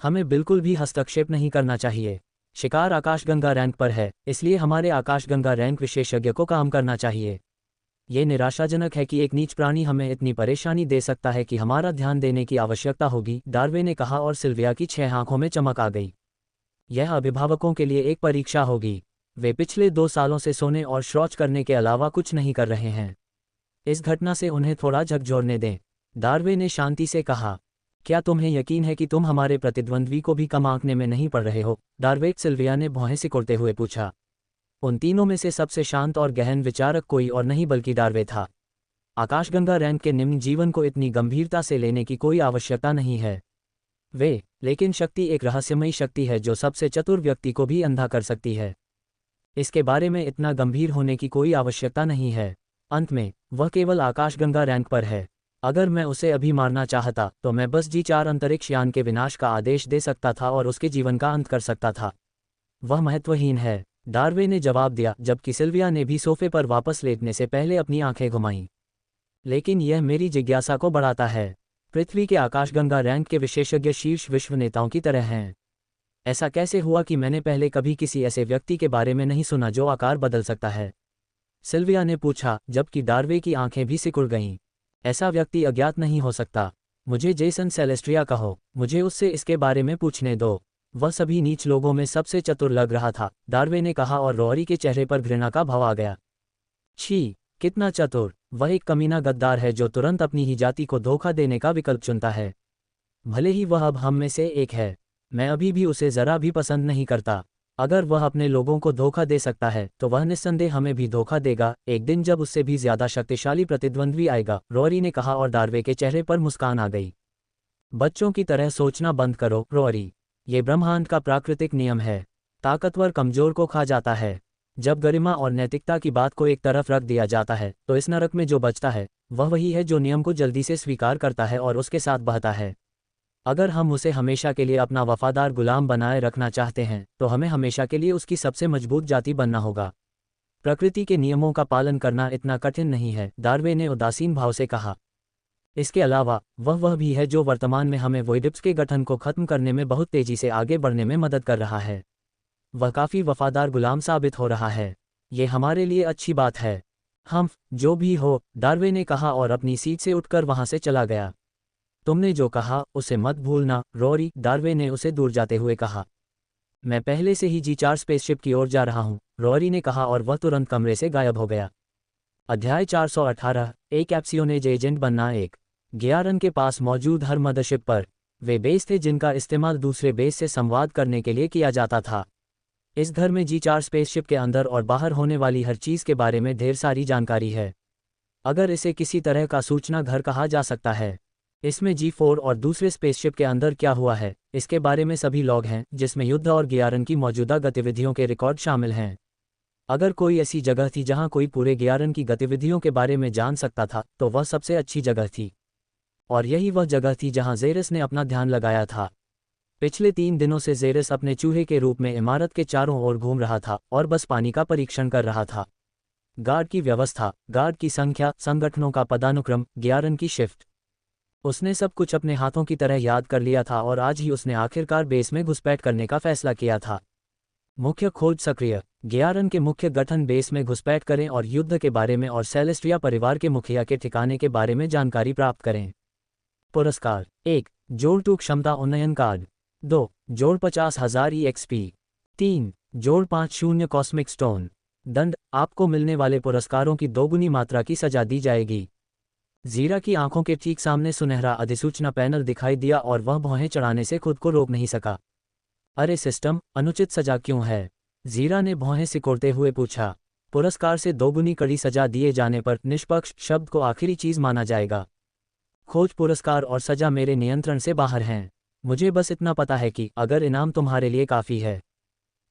हमें बिल्कुल भी हस्तक्षेप नहीं करना चाहिए। शिकार आकाशगंगा रैंक पर है, इसलिए हमारे आकाशगंगा रैंक विशेषज्ञ को काम करना चाहिए। ये निराशाजनक है कि एक नीच प्राणी हमें इतनी परेशानी दे सकता है कि हमारा ध्यान देने की आवश्यकता होगी, डार्वे ने कहा और सिल्विया की 6 आंखों में चमक आ गई। यह अभिभावकों के लिए एक परीक्षा होगी। वे पिछले 2 सालों से सोने और शौच करने के अलावा कुछ नहीं कर रहे हैं। इस घटना से उन्हें थोड़ा झकझोरने दें, डार्वे ने शांति से कहा। क्या तुम्हें यकीन है कि तुम हमारे प्रतिद्वंद्वी को भी कम आंकने में नहीं पड़ रहे हो? डार्वे, सिल्विया ने भौहें सिकोड़ते हुए पूछा। उन तीनों में से सबसे शांत और गहन विचारक कोई और नहीं बल्कि डार्वे था। आकाशगंगा रैंक के निम्न जीवन को इतनी गंभीरता से लेने की कोई आवश्यकता नहीं है। लेकिन शक्ति एक रहस्यमयी शक्ति है जो सबसे चतुर व्यक्ति को भी अंधा कर सकती है। इसके बारे में इतना गंभीर होने की कोई आवश्यकता नहीं है। अंत में वह केवल आकाशगंगा रैंक पर है। अगर मैं उसे अभी मारना चाहता तो मैं बस G4 अंतरिक्ष यान के विनाश का आदेश दे सकता था और उसके जीवन का अंत कर सकता था। वह महत्वहीन है, डार्वे ने जवाब दिया, जबकि सिल्विया ने भी सोफे पर वापस लेटने से पहले अपनी आंखें घुमाईं। लेकिन यह मेरी जिज्ञासा को बढ़ाता है। पृथ्वी के आकाशगंगा रैंक के विशेषज्ञ शीर्ष विश्व नेताओं की तरह हैं। ऐसा कैसे हुआ कि मैंने पहले कभी किसी ऐसे व्यक्ति के बारे में नहीं सुना जो आकार बदल सकता है? सिल्विया ने पूछा, जबकि डार्वे की आंखें भी सिकुड़ गईं। ऐसा व्यक्ति अज्ञात नहीं हो सकता। मुझे जेसन सेलेस्ट्रिया कहो, मुझे उससे इसके बारे में पूछने दो। वह सभी नीच लोगों में सबसे चतुर लग रहा था, डार्वे ने कहा और रोअरी के चेहरे पर घृणा का भाव आ गया। छी, कितना चतुर! वह एक कमीना गद्दार है जो तुरंत अपनी ही जाति को धोखा देने का विकल्प चुनता है। भले ही वह अब हम में से एक है, मैं अभी भी उसे जरा भी पसंद नहीं करता। अगर वह अपने लोगों को धोखा दे सकता है तो वह निस्संदेह हमें भी धोखा देगा, एक दिन जब उससे भी ज्यादा शक्तिशाली प्रतिद्वंद्वी आएगा, रोअरी ने कहा और डार्वे के चेहरे पर मुस्कान आ गई। बच्चों की तरह सोचना बंद करो, रोअरी। ये ब्रह्मांड का प्राकृतिक नियम है। ताकतवर कमजोर को खा जाता है। जब गरिमा और नैतिकता की बात को एक तरफ रख दिया जाता है तो इस नरक में जो बचता है वह वही है जो नियम को जल्दी से स्वीकार करता है और उसके साथ बहता है। अगर हम उसे हमेशा के लिए अपना वफादार गुलाम बनाए रखना चाहते हैं तो हमें हमेशा के लिए उसकी सबसे मजबूत जाति बनना होगा। प्रकृति के नियमों का पालन करना इतना कठिन नहीं है, डार्वे ने उदासीन भाव से कहा। इसके अलावा वह भी है जो वर्तमान में हमें वोइडिप्स के गठन को खत्म करने में बहुत तेजी से आगे बढ़ने में मदद कर रहा है। वह काफ़ी वफादार गुलाम साबित हो रहा है। ये हमारे लिए अच्छी बात है। हम जो भी हो, डार्वे ने कहा और अपनी सीट से उठकर वहां से चला गया। तुमने जो कहा उसे मत भूलना, रोरी, डार्वे ने उसे दूर जाते हुए कहा। मैं पहले से ही G4 स्पेसशिप की ओर जा रहा हूं, रोरी ने कहा और वह तुरंत कमरे से गायब हो गया। अध्याय 418, एक एप्सियोनेज एजेंट बनना। एक गियारन के पास मौजूद हर मदरशिप पर वे बेस थे जिनका इस्तेमाल दूसरे बेस से संवाद करने के लिए किया जाता था। इस घर में G4 स्पेसशिप के अंदर और बाहर होने वाली हर चीज़ के बारे में ढेर सारी जानकारी है। अगर इसे किसी तरह का सूचना घर कहा जा सकता है। इसमें G4 और दूसरे स्पेसशिप के अंदर क्या हुआ है, इसके बारे में सभी लॉग हैं, जिसमें युद्ध और गियारन की मौजूदा गतिविधियों के रिकॉर्ड शामिल हैं। अगर कोई ऐसी जगह थी जहां कोई पूरे गियारन की गतिविधियों के बारे में जान सकता था, तो वह सबसे अच्छी जगह थी। और यही वह जगह थी जहां जेरस ने अपना ध्यान लगाया था। पिछले 3 दिनों से जेरस अपने चूहे के रूप में इमारत के चारों ओर घूम रहा था और बस पानी का परीक्षण कर रहा था। गार्ड की व्यवस्था, गार्ड की संख्या, संगठनों का पदानुक्रम, गियारन की शिफ्ट, उसने सब कुछ अपने हाथों की तरह याद कर लिया था और आज ही उसने आखिरकार बेस में घुसपैठ करने का फैसला किया था। मुख्य खोज सक्रिय, गियारन के मुख्य गठन बेस में घुसपैठ करें और युद्ध के बारे में और सेलेस्ट्रिया परिवार के मुखिया के ठिकाने के बारे में जानकारी प्राप्त करें। पुरस्कार: 1. जोड़ 2 क्षमता उन्नयन कार्ड। 2. जोड़ 50,000 EXP। 3. जोड़ 50 कॉस्मिक स्टोन। दंड: आपको मिलने वाले पुरस्कारों की दोगुनी मात्रा की सजा दी जाएगी। जीरा की आंखों के ठीक सामने सुनहरा अधिसूचना पैनल दिखाई दिया और वह भौहें चढ़ाने से खुद को रोक नहीं सका। अरे सिस्टम, अनुचित सजा क्यों है? जीरा ने भौहें सिकोड़ते हुए पूछा। पुरस्कार से दोगुनी कड़ी सजा दिए जाने पर निष्पक्ष शब्द को आखिरी चीज माना जाएगा। खोज, पुरस्कार और सजा मेरे नियंत्रण से बाहर हैं। मुझे बस इतना पता है कि अगर इनाम तुम्हारे लिए काफ़ी है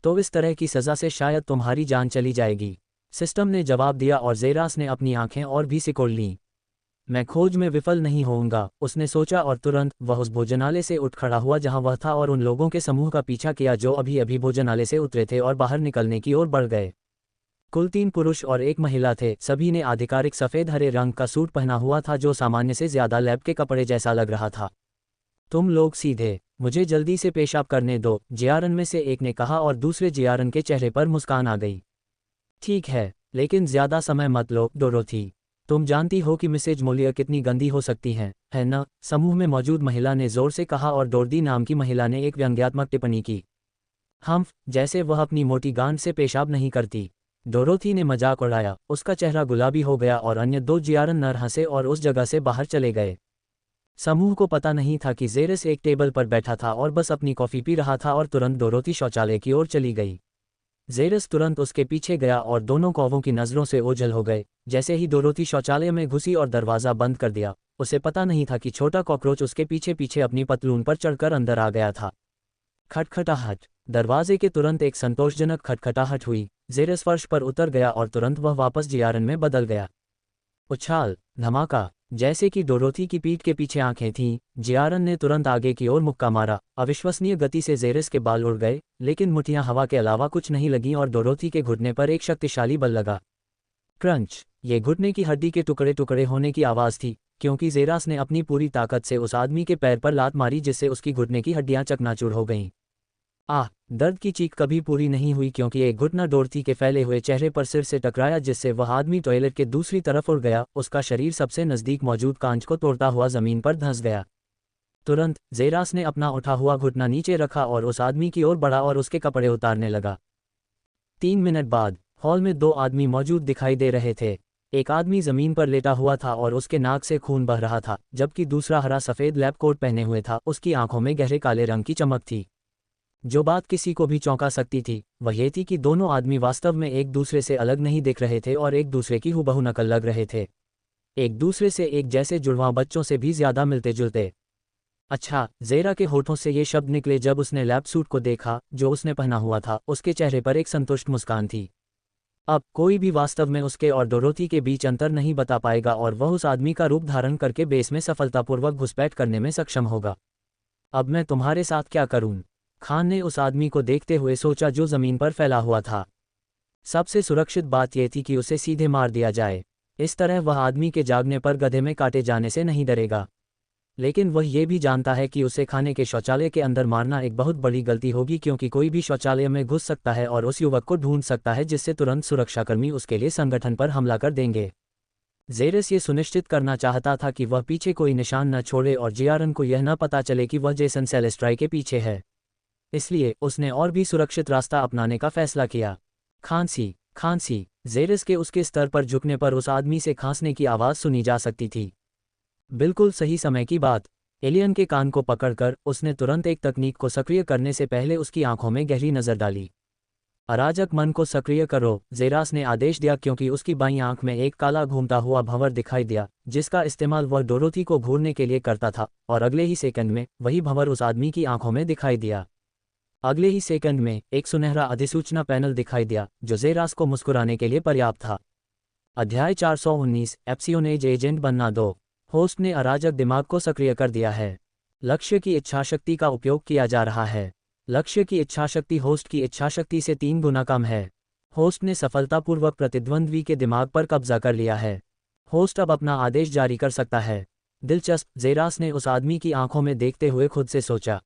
तो इस तरह की सज़ा से शायद तुम्हारी जान चली जाएगी। सिस्टम ने जवाब दिया और जेरास ने अपनी आंखें और भी सिकोड़ लीं। मैं खोज में विफल नहीं होऊंगा, उसने सोचा और तुरंत वह उस भोजनालय से उठ खड़ा हुआ जहां वह था और उन लोगों के समूह का पीछा किया जो अभी अभी भोजनालय से उतरे थे और बाहर निकलने की ओर बढ़ गए। कुल 3 पुरुष और 1 महिला थे। सभी ने आधिकारिक सफ़ेद हरे रंग का सूट पहना हुआ था जो सामान्य से ज़्यादा लैब के कपड़े जैसा लग रहा था। तुम लोग सीधे, मुझे जल्दी से पेशाब करने दो, जियारन में से एक ने कहा और दूसरे जियारन के चेहरे पर मुस्कान आ गई। ठीक है, लेकिन ज़्यादा समय मत लो, डोरोथी। तुम जानती हो कि मिसेज मोलियर कितनी गंदी हो सकती हैं, है ना? समूह में मौजूद महिला ने जोर से कहा और डोरदी नाम की महिला ने एक व्यंग्यात्मक टिप्पणी की। हम्फ, जैसे वह अपनी मोटी गांड से पेशाब नहीं करती। डोरोथी ने मजाक उड़ाया। उसका चेहरा गुलाबी हो गया और अन्य 2 जियारन नर हंसे और उस जगह से बाहर चले गए। समूह को पता नहीं था कि जेरस एक टेबल पर बैठा था और बस अपनी कॉफ़ी पी रहा था और तुरंत डोरोथी शौचालय की ओर चली गई। जेरस तुरंत उसके पीछे गया और दोनों कौवों की नज़रों से ओझल हो गए। जैसे ही डोरोथी शौचालय में घुसी और दरवाज़ा बंद कर दिया, उसे पता नहीं था कि छोटा कॉकरोच उसके पीछे पीछे अपनी पतलून पर चढ़कर अंदर आ गया था। खटखटाहट। दरवाजे के तुरंत एक संतोषजनक खटखटाहट हुई। जेरस फर्श पर उतर गया और तुरंत वह वापस जियारन में बदल गया। उछाल, धमाका। जैसे कि डोरोथी की पीठ के पीछे आंखें थीं, जियारन ने तुरंत आगे की ओर मुक्का मारा। अविश्वसनीय गति से जेरस के बाल उड़ गए, लेकिन मुठियां हवा के अलावा कुछ नहीं लगीं और डोरोथी के घुटने पर एक शक्तिशाली बल लगा। क्रंच। ये घुटने की हड्डी के टुकड़े टुकड़े होने की आवाज़ थी, क्योंकि जेरास ने अपनी पूरी ताकत से उस आदमी के पैर पर लात मारी जिससे उसकी घुटने की हड्डियां चकनाचूर हो गईं। आह! दर्द की चीख कभी पूरी नहीं हुई क्योंकि एक घुटना डोरथी के फैले हुए चेहरे पर सिर से टकराया जिससे वह आदमी टॉयलेट के दूसरी तरफ उड़ गया। उसका शरीर सबसे नज़दीक मौजूद कांच को तोड़ता हुआ ज़मीन पर धंस गया। तुरंत जेरास ने अपना उठा हुआ घुटना नीचे रखा और उस आदमी की ओर बढ़ा और उसके कपड़े उतारने लगा। 3 मिनट बाद हॉल में 2 आदमी मौजूद दिखाई दे रहे थे। एक आदमी ज़मीन पर लेटा हुआ था और उसके नाक से खून बह रहा था, जबकि दूसरा हरा सफ़ेद लैब कोट पहने हुए था। उसकी आंखों में गहरे काले रंग की चमक थी। जो बात किसी को भी चौंका सकती थी वह ये थी कि दोनों आदमी वास्तव में एक दूसरे से अलग नहीं दिख रहे थे और एक दूसरे की हूबहू नकल लग रहे थे। एक दूसरे से एक जैसे जुड़वां बच्चों से भी ज़्यादा मिलते जुलते। अच्छा, जेरा के होठों से ये शब्द निकले जब उसने लैब सूट को देखा जो उसने पहना हुआ था। उसके चेहरे पर एक संतुष्ट मुस्कान थी। अब कोई भी वास्तव में उसके और डोरोथी के बीच अंतर नहीं बता पाएगा और वह उस आदमी का रूप धारण करके बेस में सफलतापूर्वक घुसपैठ करने में सक्षम होगा। अब मैं तुम्हारे साथ क्या करूं? खान ने उस आदमी को देखते हुए सोचा जो ज़मीन पर फैला हुआ था। सबसे सुरक्षित बात यह थी कि उसे सीधे मार दिया जाए। इस तरह वह आदमी के जागने पर गधे में काटे जाने से नहीं डरेगा। लेकिन वह ये भी जानता है कि उसे खाने के शौचालय के अंदर मारना एक बहुत बड़ी गलती होगी, क्योंकि कोई भी शौचालय में घुस सकता है और उस युवक को ढूंढ सकता है, जिससे तुरंत सुरक्षाकर्मी उसके लिए संगठन पर हमला कर देंगे। जेरस ये सुनिश्चित करना चाहता था कि वह पीछे कोई निशान न छोड़े और जियारन को यह न पता चले कि वह जेसन सेलेस्ट्राई के पीछे है। इसलिए उसने और भी सुरक्षित रास्ता अपनाने का फैसला किया। खांसी खांसी। जेरस के उसके स्तर पर झुकने पर उस आदमी से खांसने की आवाज़ सुनी जा सकती थी। बिल्कुल सही समय की बात। एलियन के कान को पकड़कर उसने तुरंत एक तकनीक को सक्रिय करने से पहले उसकी आंखों में गहरी नज़र डाली। अराजक मन को सक्रिय करो, जेरास ने आदेश दिया, क्योंकि उसकी बाईं आंख में एक काला घूमता हुआ भंवर दिखाई दिया, जिसका इस्तेमाल वह डोरोथी को घूरने के लिए करता था, और अगले ही सेकंड में वही भंवर उस आदमी की आंखों में दिखाई दिया। अगले ही सेकंड में एक सुनहरा अधिसूचना पैनल दिखाई दिया, जो जेरास को मुस्कुराने के लिए पर्याप्त था। अध्याय 419 एप्सियोनेज एजेंट बनना 2। होस्ट ने अराजक दिमाग को सक्रिय कर दिया है। लक्ष्य की इच्छाशक्ति का उपयोग किया जा रहा है। लक्ष्य की इच्छाशक्ति होस्ट की इच्छाशक्ति से 3 गुना कम है। होस्ट ने सफलतापूर्वक प्रतिद्वंद्वी के दिमाग पर कब्जा कर लिया है। होस्ट अब अपना आदेश जारी कर सकता है। दिलचस्प, जेरास ने उस आदमी की आंखों में देखते हुए खुद से सोचा।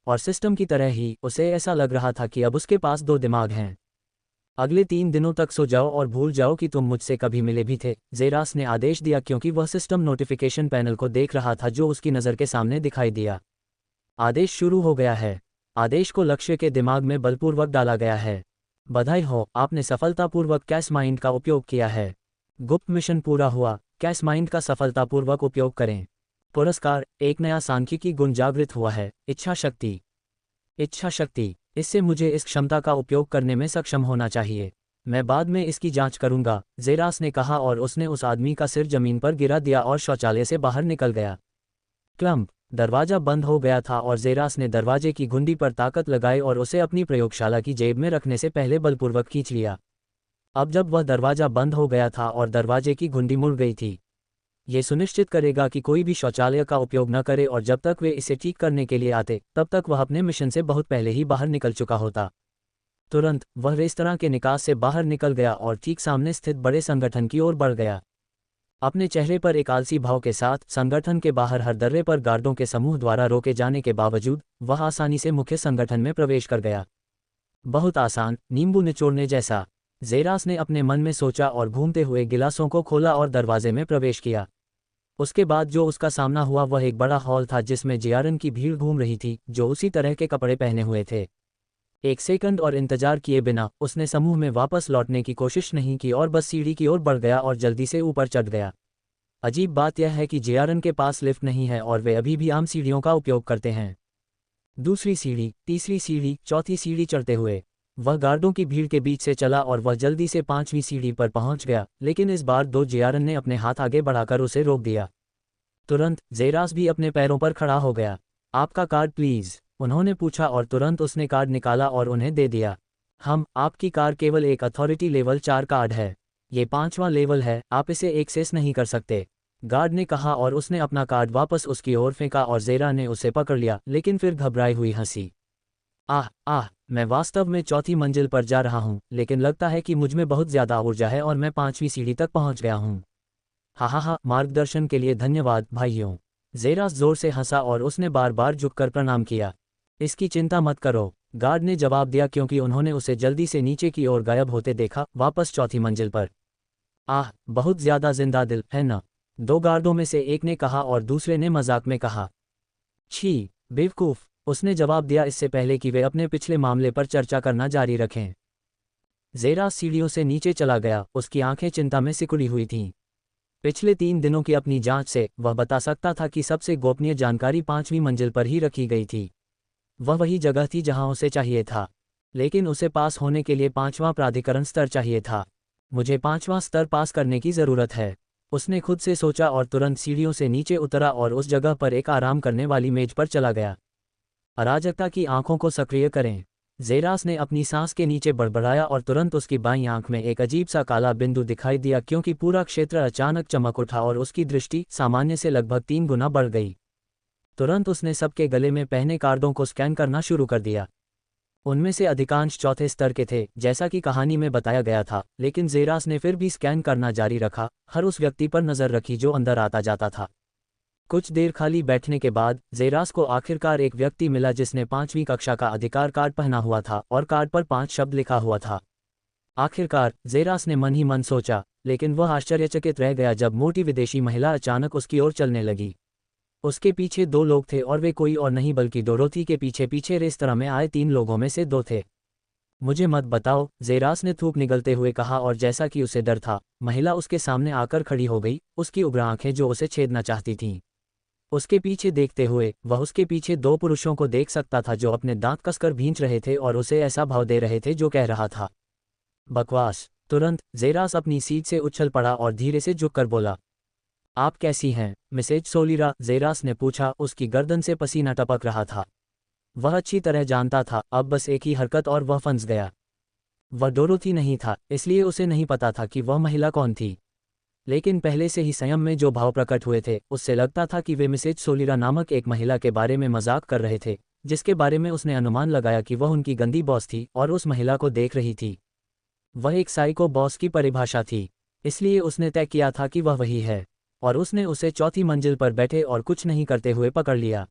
और सिस्टम की तरह ही उसे ऐसा लग रहा था कि अब उसके पास 2 दिमाग हैं। अगले 3 दिनों तक सो जाओ और भूल जाओ कि तुम मुझसे कभी मिले भी थे, जेरास ने आदेश दिया, क्योंकि वह सिस्टम नोटिफिकेशन पैनल को देख रहा था जो उसकी नज़र के सामने दिखाई दिया। आदेश शुरू हो गया है। आदेश को लक्ष्य के दिमाग में बलपूर्वक डाला गया है। बधाई हो, आपने सफलतापूर्वक कैश माइंड का उपयोग किया है। गुप्त मिशन पूरा हुआ। कैश माइंड का सफलतापूर्वक उपयोग करें। पुरस्कार, एक नया सांख्यिकी गुण जागृत हुआ है, इच्छा शक्ति। इच्छा शक्ति, इससे मुझे इस क्षमता का उपयोग करने में सक्षम होना चाहिए। मैं बाद में इसकी जांच करूंगा, जेरास ने कहा, और उसने उस आदमी का सिर जमीन पर गिरा दिया और शौचालय से बाहर निकल गया। क्लम्प। दरवाज़ा बंद हो गया था और जेरास ने दरवाजे की घुंडी पर ताकत लगाई और उसे अपनी प्रयोगशाला की जेब में रखने से पहले बलपूर्वक खींच लिया। अब जब वह दरवाज़ा बंद हो गया था और दरवाजे की घुंडी मुड़ गई थी, ये सुनिश्चित करेगा कि कोई भी शौचालय का उपयोग न करे, और जब तक वे इसे ठीक करने के लिए आते तब तक वह अपने मिशन से बहुत पहले ही बाहर निकल चुका होता। तुरंत वह रेस्तरां के निकास से बाहर निकल गया और ठीक सामने स्थित बड़े संगठन की ओर बढ़ गया। अपने चेहरे पर एक आलसी भाव के साथ, संगठन के बाहर हर दर्रे पर गार्डों के समूह द्वारा रोके जाने के बावजूद वह आसानी से मुख्य संगठन में प्रवेश कर गया। बहुत आसान, नींबू निचोड़ने जैसा, जेरास ने अपने मन में सोचा और घूमते हुए गिलासों को खोला और दरवाजे में प्रवेश किया। उसके बाद जो उसका सामना हुआ वह एक बड़ा हॉल था, जिसमें जियारन की भीड़ घूम रही थी, जो उसी तरह के कपड़े पहने हुए थे। एक सेकंड और इंतजार किए बिना उसने समूह में वापस लौटने की कोशिश नहीं की और बस सीढ़ी की ओर बढ़ गया और जल्दी से ऊपर चढ़ गया। अजीब बात यह है कि जियारन के पास लिफ्ट नहीं है और वे अभी भी आम सीढ़ियों का उपयोग करते हैं। दूसरी सीढ़ी, तीसरी सीढ़ी, चौथी सीढ़ी चढ़ते हुए वह गार्डों की भीड़ के बीच से चला और वह जल्दी से 5वीं सीढ़ी पर पहुंच गया, लेकिन इस बार जियारन ने अपने हाथ आगे बढ़ाकर उसे रोक दिया। तुरंत जेरास भी अपने पैरों पर खड़ा हो गया। आपका कार्ड प्लीज़, उन्होंने पूछा, और तुरंत उसने कार्ड निकाला और उन्हें दे दिया। आपकी कार केवल एक अथॉरिटी लेवल 4 कार्ड है। ये 5वां लेवल है, आप इसे एक्सेस नहीं कर सकते, गार्ड ने कहा, और उसने अपना कार्ड वापस उसकी ओर फेंका और जेरा ने उसे पकड़ लिया, लेकिन फिर घबराई हुई हंसी। मैं वास्तव में 4थी मंजिल पर जा रहा हूँ, लेकिन लगता है कि मुझमें बहुत ज़्यादा ऊर्जा है और मैं 5वीं सीढ़ी तक पहुँच गया हूँ। मार्गदर्शन के लिए धन्यवाद भाइयों। जेरास जोर से हंसा और उसने बार बार झुककर प्रणाम किया। इसकी चिंता मत करो, गार्ड ने जवाब दिया, क्योंकि उन्होंने उसे जल्दी से नीचे की ओर गायब होते देखा, वापस 4थी मंजिल पर। बहुत ज़्यादा जिंदा दिल है ना, 2 गार्डों में से एक ने कहा और दूसरे ने मजाक में कहा। छी बेवकूफ़, उसने जवाब दिया, इससे पहले कि वे अपने पिछले मामले पर चर्चा करना जारी रखें। जेरास सीढ़ियों से नीचे चला गया, उसकी आंखें चिंता में सिकुड़ी हुई थीं। पिछले 3 दिनों की अपनी जांच से वह बता सकता था कि सबसे गोपनीय जानकारी 5वीं मंजिल पर ही रखी गई थी। वह वही जगह थी जहां उसे चाहिए था, लेकिन उसे पास होने के लिए 5वां प्राधिकरण स्तर चाहिए था। मुझे 5वां स्तर पास करने की ज़रूरत है, उसने खुद से सोचा, और तुरंत सीढ़ियों से नीचे उतरा और उस जगह पर एक आराम करने वाली मेज पर चला गया। अराजकता की आंखों को सक्रिय करें। जेरास ने अपनी सांस के नीचे बड़बड़ाया और तुरंत उसकी बाईं आंख में एक अजीब सा काला बिंदु दिखाई दिया, क्योंकि पूरा क्षेत्र अचानक चमक उठा और उसकी दृष्टि सामान्य से लगभग 3 गुना बढ़ गई। तुरंत उसने सबके गले में पहने कार्डों को स्कैन करना शुरू कर दिया। उनमें से अधिकांश 4थे स्तर के थे, जैसा कि कहानी में बताया गया था, लेकिन जेरास ने फिर भी स्कैन करना जारी रखा, हर उस व्यक्ति पर नज़र रखी जो अंदर आता जाता था। कुछ देर खाली बैठने के बाद जेरास को आखिरकार एक व्यक्ति मिला जिसने 5वीं कक्षा का अधिकार कार्ड पहना हुआ था और कार्ड पर 5 शब्द लिखा हुआ था। आखिरकार जेरास ने मन ही मन सोचा, लेकिन वह आश्चर्यचकित रह गया जब मोटी विदेशी महिला अचानक उसकी ओर चलने लगी। उसके पीछे 2 लोग थे और वे कोई और नहीं बल्कि डोरोथी के पीछे पीछे रेस्तरां में आए 3 लोगों में से 2 थे। मुझे मत बताओ, जेरास ने थूक निगलते हुए कहा और जैसा कि उसे डर था, महिला उसके सामने आकर खड़ी हो गई, उसकी उग्र आंखें जो उसे छेदना चाहती थीं। उसके पीछे देखते हुए वह उसके पीछे 2 पुरुषों को देख सकता था जो अपने दांत कसकर भींच रहे थे और उसे ऐसा भाव दे रहे थे जो कह रहा था, बकवास। तुरंत जेरास अपनी सीट से उछल पड़ा और धीरे से झुककर बोला, आप कैसी हैं, मिसेज सोलिरा? जेरास ने पूछा। उसकी गर्दन से पसीना टपक रहा था। वह अच्छी तरह जानता था, अब बस एक ही हरकत और वह फंस गया। वह डोरोथी नहीं था, इसलिए उसे नहीं पता था कि वह महिला कौन थी, लेकिन पहले से ही संयम में जो भाव प्रकट हुए थे उससे लगता था कि वे मिसेज सोलिरा नामक एक महिला के बारे में मजाक कर रहे थे, जिसके बारे में उसने अनुमान लगाया कि वह उनकी गंदी बॉस थी और उस महिला को देख रही थी। वह एक साइको बॉस की परिभाषा थी, इसलिए उसने तय किया था कि वह वही है, और उसने उसे 4थी मंजिल पर बैठे और कुछ नहीं करते हुए पकड़ लिया।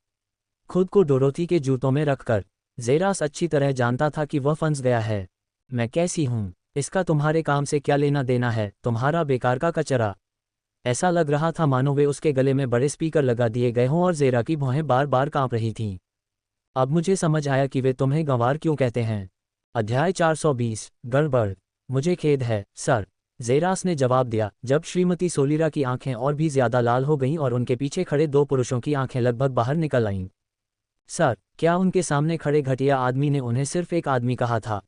खुद को डोरोथी के जूतों में रखकर जेरास अच्छी तरह जानता था कि वह फंस गया है। मैं कैसी हूँ, इसका तुम्हारे काम से क्या लेना देना है, तुम्हारा बेकार का कचरा। ऐसा लग रहा था मानो वे उसके गले में बड़े स्पीकर लगा दिए गए हों और जेरा की भौहें बार बार कांप रही थीं। अब मुझे समझ आया कि वे तुम्हें गंवार क्यों कहते हैं। अध्याय 420, गड़बड़। मुझे खेद है, सर, जेरास ने जवाब दिया, जब श्रीमती सोलिरा की आंखें और भी ज्यादा लाल हो गईं और उनके पीछे खड़े 2 पुरुषों की आंखें लगभग बाहर निकल आईं। सर, क्या उनके सामने खड़े घटिया आदमी ने उन्हें सिर्फ एक आदमी कहा था?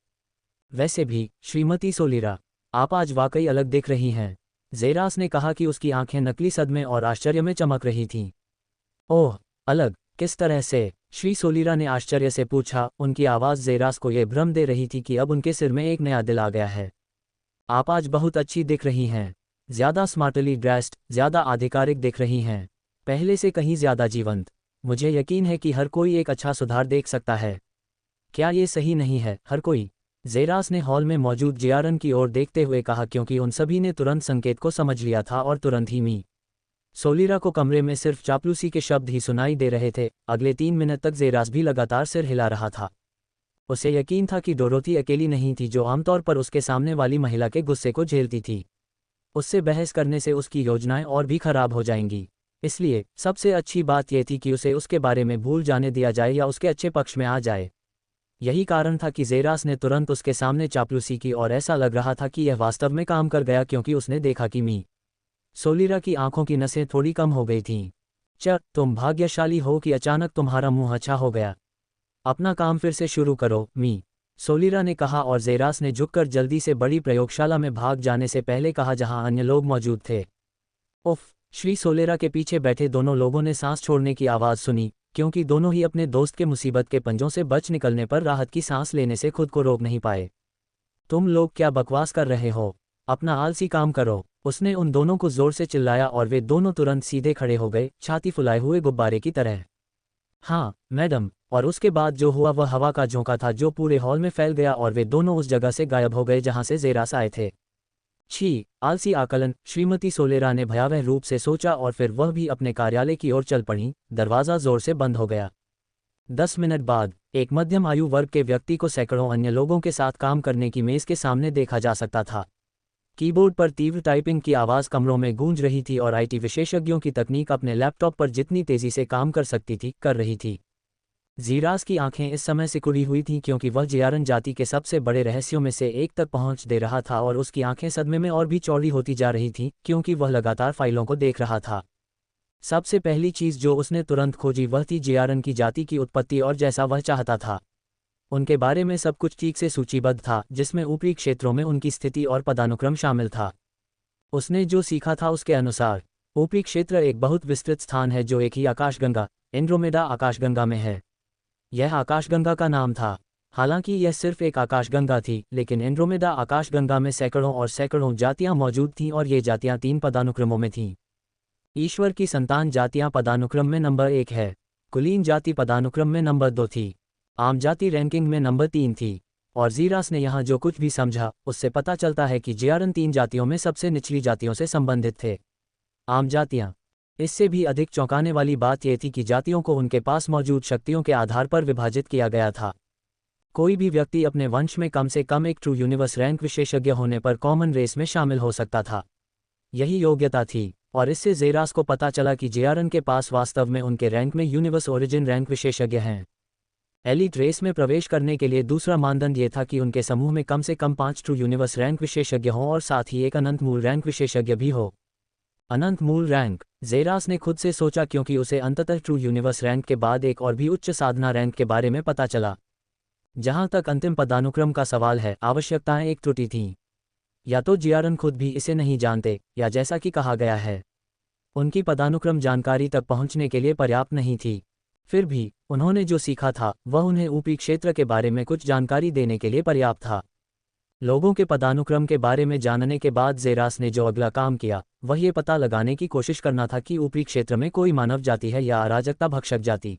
वैसे भी, श्रीमती सोलिरा, आप आज वाकई अलग दिख रही हैं। जेरास ने कहा कि उसकी आंखें नकली सदमे और आश्चर्य में चमक रही थीं। ओह, अलग, किस तरह से? श्री सोलिरा ने आश्चर्य से पूछा। उनकी आवाज़ जेरास को यह भ्रम दे रही थी कि अब उनके सिर में एक नया दिल आ गया है। आप आज बहुत अच्छी दिख रही हैं, ज़्यादा स्मार्टली ड्रेस्ड, ज़्यादा आधिकारिक दिख रही हैं, पहले से कहीं ज़्यादा जीवंत। मुझे यकीन है कि हर कोई एक अच्छा सुधार देख सकता है। क्या ये सही नहीं है, हर कोई? जेरास ने हॉल में मौजूद जियारन की ओर देखते हुए कहा, क्योंकि उन सभी ने तुरंत संकेत को समझ लिया था और तुरंत ही मी सोलिरा को कमरे में सिर्फ चापलूसी के शब्द ही सुनाई दे रहे थे। अगले 3 मिनट तक जेरास भी लगातार सिर हिला रहा था। उसे यकीन था कि डोरोथी अकेली नहीं थी जो आमतौर पर उसके सामने वाली महिला के गुस्से को झेलती थी। उससे बहस करने से उसकी योजनाएं और भी खराब हो जाएंगी, इसलिए सबसे अच्छी बात यह थी कि उसे उसके बारे में भूल जाने दिया जाए या उसके अच्छे पक्ष में आ जाए। यही कारण था कि जेरास ने तुरंत उसके सामने चापलूसी की और ऐसा लग रहा था कि यह वास्तव में काम कर गया, क्योंकि उसने देखा कि मी सोलिरा की आंखों की नसें थोड़ी कम हो गई थीं। तुम भाग्यशाली हो कि अचानक तुम्हारा मुंह अच्छा हो गया। अपना काम फिर से शुरू करो, मी सोलिरा ने कहा, और जेरास ने झुककर जल्दी से बड़ी प्रयोगशाला में भाग जाने से पहले कहा जहां अन्य लोग मौजूद थे। उफ! श्री सोलिरा के पीछे बैठे दोनों लोगों ने सांस छोड़ने की आवाज़ सुनी, क्योंकि दोनों ही अपने दोस्त के मुसीबत के पंजों से बच निकलने पर राहत की सांस लेने से खुद को रोक नहीं पाए। तुम लोग क्या बकवास कर रहे हो? अपना आलसी काम करो, उसने उन दोनों को जोर से चिल्लाया और वे दोनों तुरंत सीधे खड़े हो गए, छाती फुलाए हुए गुब्बारे की तरह। हाँ, मैडम। और उसके बाद जो हुआ वह हवा का झोंका था जो पूरे हॉल में फैल गया और वे दोनों उस जगह से गायब हो गए जहां से जेरास आए थे। छी, आलसी आकलन, श्रीमती सोलेरा ने भयावह रूप से सोचा और फिर वह भी अपने कार्यालय की ओर चल पड़ी। दरवाज़ा जोर से बंद हो गया। 10 मिनट बाद एक मध्यम आयु वर्ग के व्यक्ति को सैकड़ों अन्य लोगों के साथ काम करने की मेज़ के सामने देखा जा सकता था। कीबोर्ड पर तीव्र टाइपिंग की आवाज़ कमरों में गूंज रही थी और आईटी विशेषज्ञों की तकनीक अपने लैपटॉप पर जितनी तेज़ी से काम कर सकती थी, कर रही थी। जीरास की आंखें इस समय सिकुड़ी हुई थीं क्योंकि वह जियारन जाति के सबसे बड़े रहस्यों में से एक तक पहुंच दे रहा था और उसकी आंखें सदमे में और भी चौड़ी होती जा रही थीं क्योंकि वह लगातार फाइलों को देख रहा था। सबसे पहली चीज़ जो उसने तुरंत खोजी वह थी जियारन की जाति की उत्पत्ति और जैसा वह चाहता था। उनके बारे में सब कुछ ठीक से सूचीबद्ध था, जिसमें ऊपरी क्षेत्रों में उनकी स्थिति और पदानुक्रम शामिल था। उसने जो सीखा था उसके अनुसार ऊपरी क्षेत्र एक बहुत विस्तृत स्थान है जो एक ही आकाशगंगा, एंड्रोमेडा आकाशगंगा में है। यह आकाशगंगा का नाम था। हालांकि यह सिर्फ एक आकाशगंगा थी, लेकिन एंड्रोमेडा आकाशगंगा में सैकड़ों और सैकड़ों जातियां मौजूद थीं और ये जातियां 3 पदानुक्रमों में थीं। ईश्वर की संतान जातियां पदानुक्रम में नंबर 1 है। कुलीन जाति पदानुक्रम में नंबर 2 थी। आम जाति रैंकिंग में नंबर 3 थी। और जीरास ने यहाँ जो कुछ भी समझा उससे पता चलता है कि जियारन 3 जातियों में सबसे निचली जातियों से संबंधित थे। आम जातियाँ इससे भी अधिक चौंकाने वाली बात यह थी कि जातियों को उनके पास मौजूद शक्तियों के आधार पर विभाजित किया गया था। कोई भी व्यक्ति अपने वंश में कम से कम एक ट्रू यूनिवर्स रैंक विशेषज्ञ होने पर कॉमन रेस में शामिल हो सकता था। यही योग्यता थी, और इससे ज़ेरास को पता चला कि जेआरएन के पास वास्तव में उनके रैंक में यूनिवर्स ओरिजिन रैंक विशेषज्ञ हैं। एलीट रेस में प्रवेश करने के लिए दूसरा मानदंड ये था कि उनके समूह में कम से कम 5 ट्रू यूनिवर्स रैंक विशेषज्ञ हों और साथ ही एक अनंत मूल रैंक विशेषज्ञ भी हो। अनंत मूल रैंक, ज़ेरास ने खुद से सोचा क्योंकि उसे अंततः ट्रू यूनिवर्स रैंक के बाद एक और भी उच्च साधना रैंक के बारे में पता चला। जहां तक अंतिम पदानुक्रम का सवाल है, आवश्यकताएं एक त्रुटि थीं। या तो जेआरएन खुद भी इसे नहीं जानते, या जैसा कि कहा गया है, उनकी पदानुक्रम जानकारी तक पहुंचने के लिए पर्याप्त नहीं थी। फिर भी उन्होंने जो सीखा था वह उन्हें ऊपरी क्षेत्र के बारे में कुछ जानकारी देने के लिए पर्याप्त था। लोगों के पदानुक्रम के बारे में जानने के बाद ज़ेरास ने जो अगला काम किया वह ये पता लगाने की कोशिश करना था कि ऊपरी क्षेत्र में कोई मानव जाति है या अराजकता भक्षक जाति।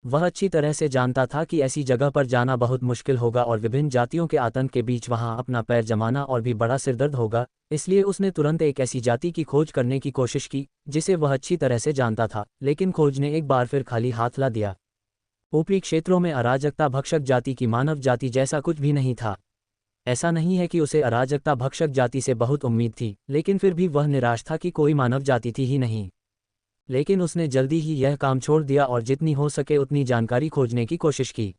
वह अच्छी तरह से जानता था कि ऐसी जगह पर जाना बहुत मुश्किल होगा और विभिन्न जातियों के आतंक के बीच वहां अपना पैर जमाना और भी बड़ा सिरदर्द होगा, इसलिए उसने तुरंत एक ऐसी जाति की खोज करने की कोशिश की जिसे वह अच्छी तरह से जानता था, लेकिन खोज ने एक बार फिर खाली हाथ ला दिया। ऊपरी क्षेत्रों में अराजकता भक्षक जाति की मानव जाति जैसा कुछ भी नहीं था। ऐसा नहीं है कि उसे अराजकता भक्षक जाति से बहुत उम्मीद थी, लेकिन फिर भी वह निराश था कि कोई मानव जाति थी ही नहीं। लेकिन उसने जल्दी ही यह काम छोड़ दिया और जितनी हो सके उतनी जानकारी खोजने की कोशिश की।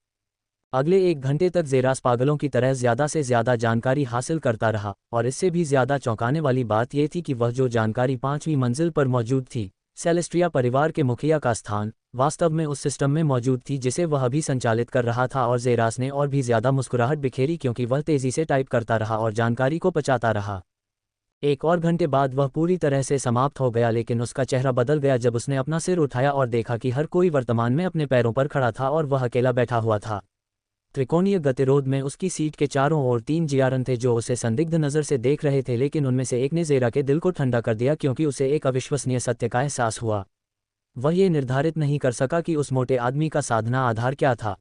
अगले 1 घंटे तक ज़ेरास पागलों की तरह ज़्यादा से ज़्यादा जानकारी हासिल करता रहा, और इससे भी ज़्यादा चौंकाने वाली बात यह थी कि वह जो जानकारी 5वीं मंजिल पर मौजूद थी, सेलेस्ट्रिया परिवार के मुखिया का स्थान, वास्तव में उस सिस्टम में मौजूद थी जिसे वह अभी संचालित कर रहा था। और ज़ेरास ने और भी ज़्यादा मुस्कुराहट बिखेरी क्योंकि वह तेज़ी से टाइप करता रहा और जानकारी को पचाता रहा। 1 और घंटे बाद वह पूरी तरह से समाप्त हो गया, लेकिन उसका चेहरा बदल गया जब उसने अपना सिर उठाया और देखा कि हर कोई वर्तमान में अपने पैरों पर खड़ा था और वह अकेला बैठा हुआ था। त्रिकोणीय गतिरोध में उसकी सीट के चारों ओर 3 जेआरएन थे जो उसे संदिग्ध नज़र से देख रहे थे, लेकिन उनमें से एक ने ज़ेरा के दिल को ठंडा कर दिया क्योंकि उसे एक अविश्वसनीय सत्य का एहसास हुआ। वह ये निर्धारित नहीं कर सका कि उस मोटे आदमी का साधना आधार क्या था,